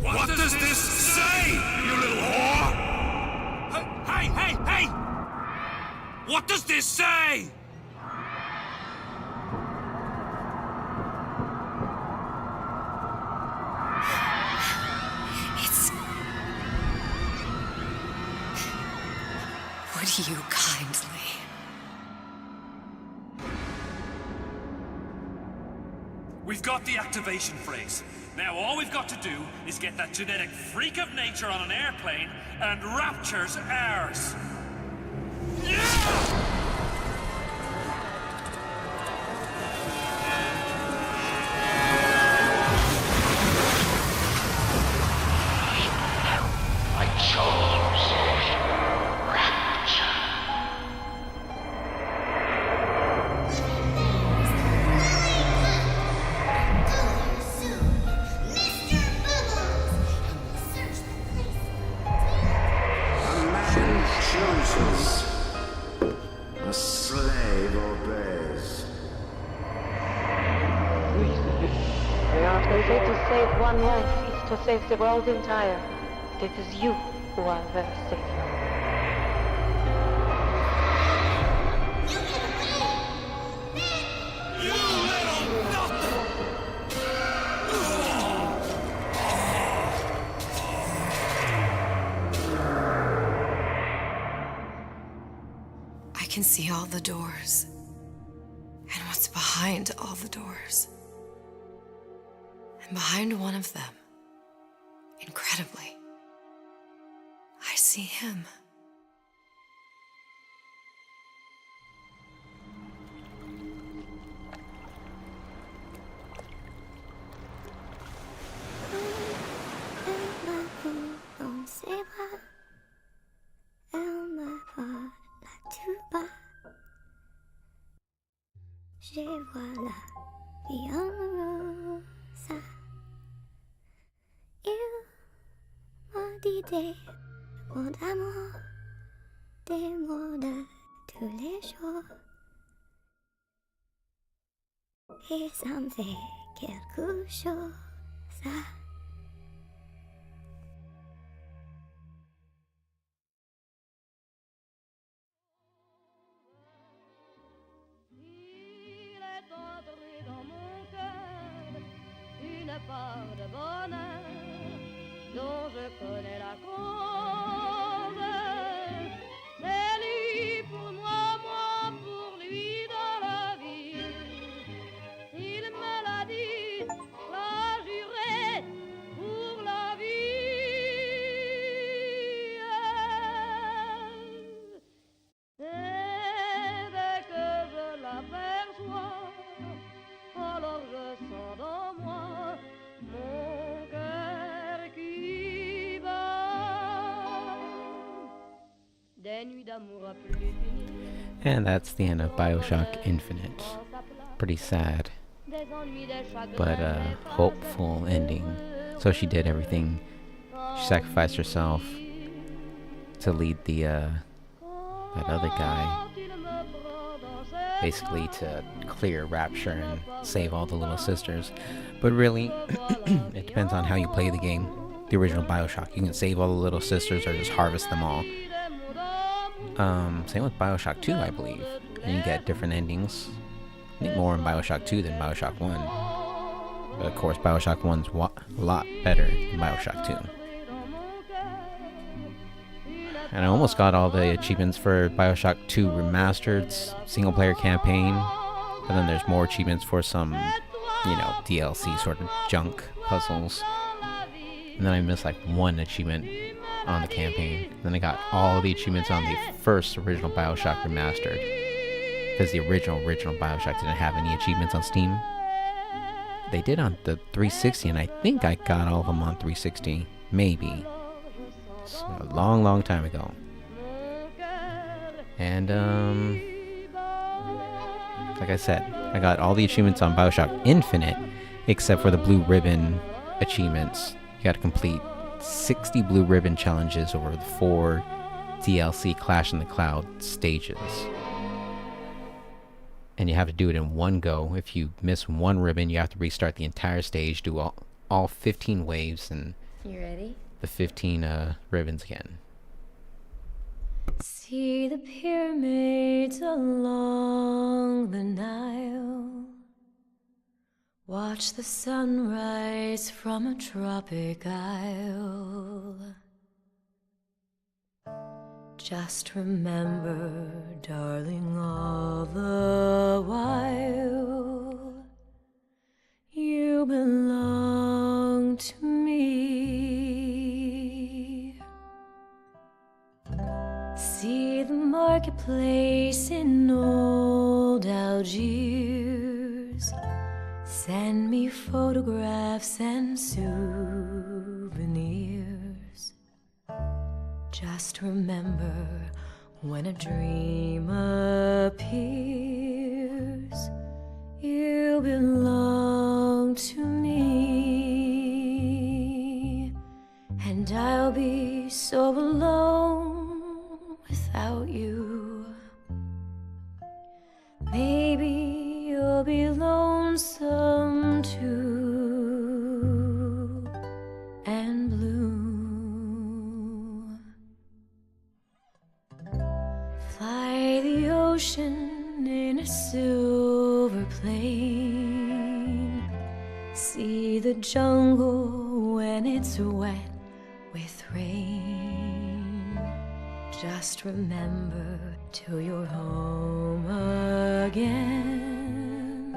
What does this say, you little whore? Hey! What does this say? Would you kindly? We've got the activation phrase. Now all we've got to do is get that genetic freak of nature on an airplane, and Rapture's ours. I chose Rapture. A man chooses. A slave obeys. They say to save one life is to save the world entire. It is you who are their savior. can see all the doors. And what's behind all the doors. And behind one of them, incredibly, I see him. Dans ses bras, elle me parle tout bas. Je vois la vie en rosa. Il m'a dit des mots d'amour, des mots de tous les jours. Et ça me fait quelque chose. Une part de bonheur dont je connais la cause. C'est lui pour moi, moi pour lui dans la vie. S'il me l'a dit, l'a juré pour la vie. Et dès que je l'aperçois, alors je sens dans moi mon cœur qui bat. Des nuits d'amour à plus finir. And that's the end of Bioshock Infinite. Pretty sad, but a hopeful ending. So she did everything. She sacrificed herself to lead the that other guy, basically to clear Rapture and save all the little sisters. But really, it depends on how you play the game. The original Bioshock, you can save all the little sisters or just harvest them all. Same with Bioshock 2, I believe. And you get different endings. I think more in Bioshock 2 than Bioshock 1. But of course, Bioshock 1's a lot better than Bioshock 2. And I almost got all the achievements for Bioshock 2 Remastered's single-player campaign. But then there's more achievements for some, you know, DLC sort of junk puzzles. And then I missed like one achievement on the campaign. Then I got all the achievements on the first original Bioshock Remastered. Because the original Bioshock didn't have any achievements on Steam. They did on the 360, and I think I got all of them on 360. Maybe. So a long time ago. And, like I said, I got all the achievements on Bioshock Infinite, except for the Blue Ribbon achievements. You gotta complete 60 Blue Ribbon challenges over the 4 DLC Clash in the Cloud stages. And you have to do it in one go. If you miss one ribbon, you have to restart the entire stage, do all 15 waves, and You ready? the 15 ribbons again. See the pyramids along the Nile. Watch the sunrise from a tropic isle. Just remember, darling, all the while you belong to me. See the marketplace in old Algiers. Send me photographs and souvenirs. Just remember, when a dream appears, you belong to me. And I'll be so alone without you. Maybe you'll be lonesome too, and blue. Fly the ocean in a silver plane. See the jungle when it's wet with rain. Just remember, to your home again.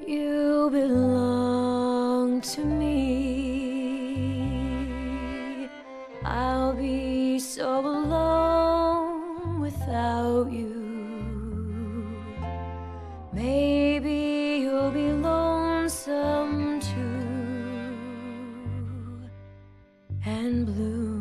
You belong to me. I'll be so alone without you. Maybe you'll be lonesome too, and blue.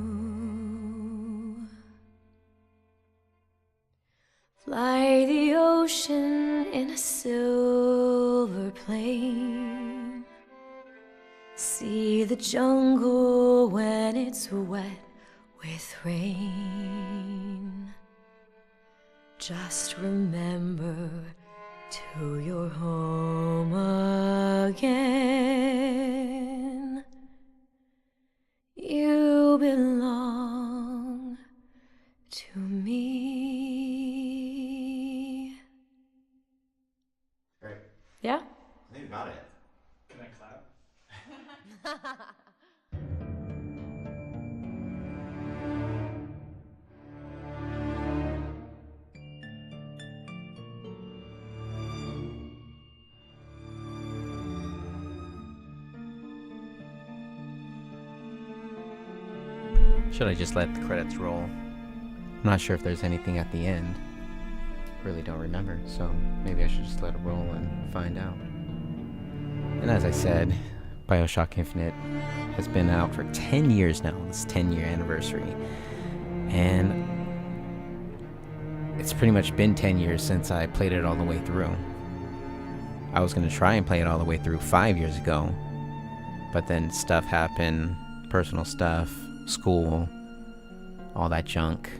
Fly the ocean in a silver plane. See the jungle when it's wet with rain. Just remember to your home again. You belong to me. Great. Yeah? I think we got it. Can I clap? Should I just let the credits roll? I'm not sure if there's anything at the end. Really don't remember, so maybe I should just let it roll and find out. And as I said, Bioshock Infinite has been out for 10 years now, this 10-year anniversary. And it's pretty much been 10 years since I played it all the way through. I was going to try and play it all the way through 5 years ago, but then stuff happened, personal stuff, school, all that junk.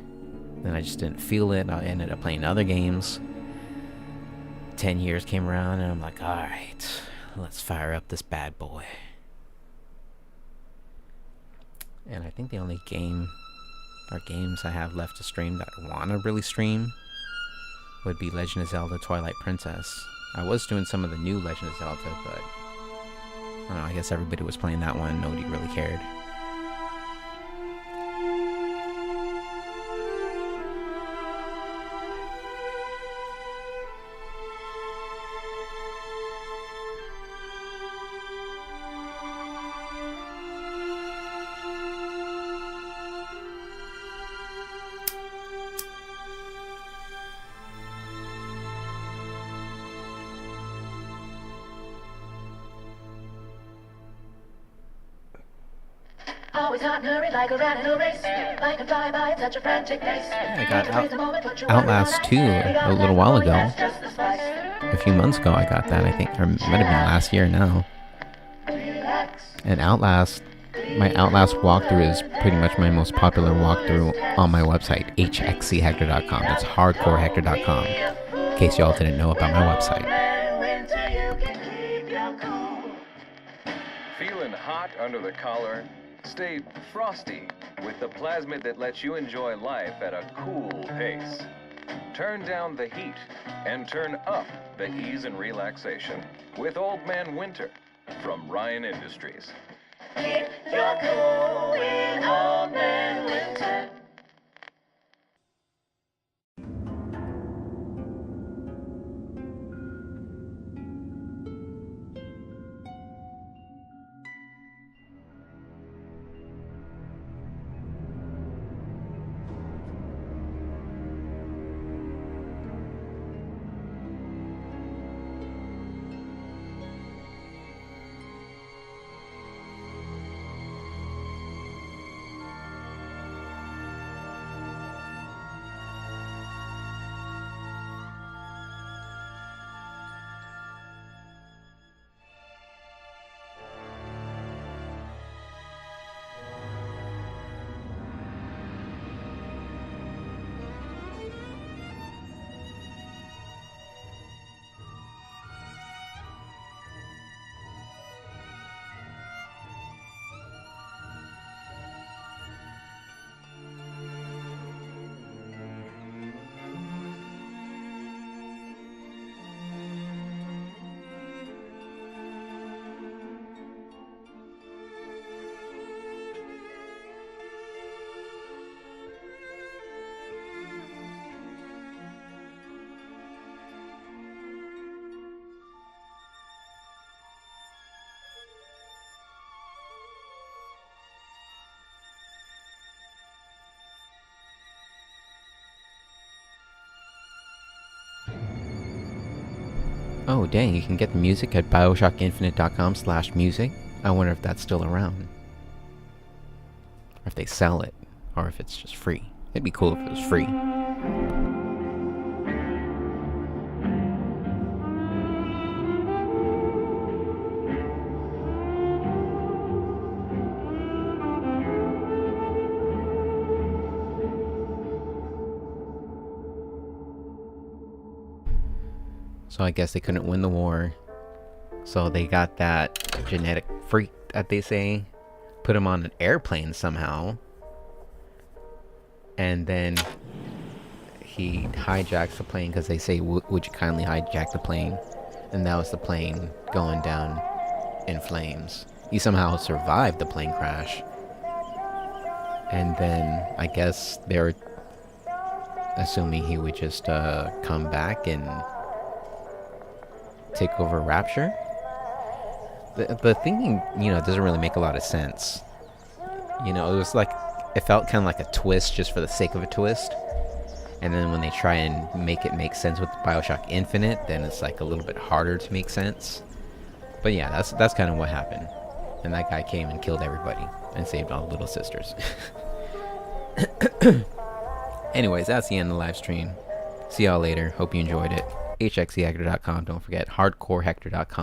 Then I just didn't feel it. I ended up playing other games. 10 years came around and I'm like, alright, let's fire up this bad boy. And I think the only game or games I have left to stream that I want to really stream would be Legend of Zelda Twilight Princess. I was doing some of the new Legend of Zelda, but I don't know, I guess everybody was playing that one. Nobody really cared. Always hot and hurried like a rat in a race. Like a fly-by at such a frantic pace. I got Outlast 2 a little while ago. A few months ago I got that, I think. Or it might have been last year now. And Outlast, my Outlast walkthrough is pretty much my most popular walkthrough on my website, hxchector.com. That's hardcorehector.com, in case y'all didn't know about my website. Feeling hot under the collar? Stay frosty with the plasmid that lets you enjoy life at a cool pace. Turn down the heat and turn up the ease and relaxation with Old Man Winter from Ryan Industries. Keep your cool in Old Man Winter. Oh, dang, you can get the music at bioshockinfinite.com/music. I wonder if that's still around. Or if they sell it. Or if it's just free. It'd be cool if it was free. So I guess they couldn't win the war. So they got that genetic freak that they say, put him on an airplane somehow, and then he hijacks the plane because they say, would you kindly hijack the plane? And that was the plane going down in flames. He somehow survived the plane crash. And then I guess they're assuming he would just come back and take over Rapture. The thinking, doesn't really make a lot of sense. It was like, it felt kind of like a twist just for the sake of a twist. And then when they try and make it make sense with Bioshock Infinite, then it's like a little bit harder to make sense. But yeah, that's kind of what happened. And that guy came and killed everybody and saved all the little sisters. Anyways, that's the end of the live stream. See y'all later. Hope you enjoyed it. hxehector.com. Don't forget hardcorehector.com.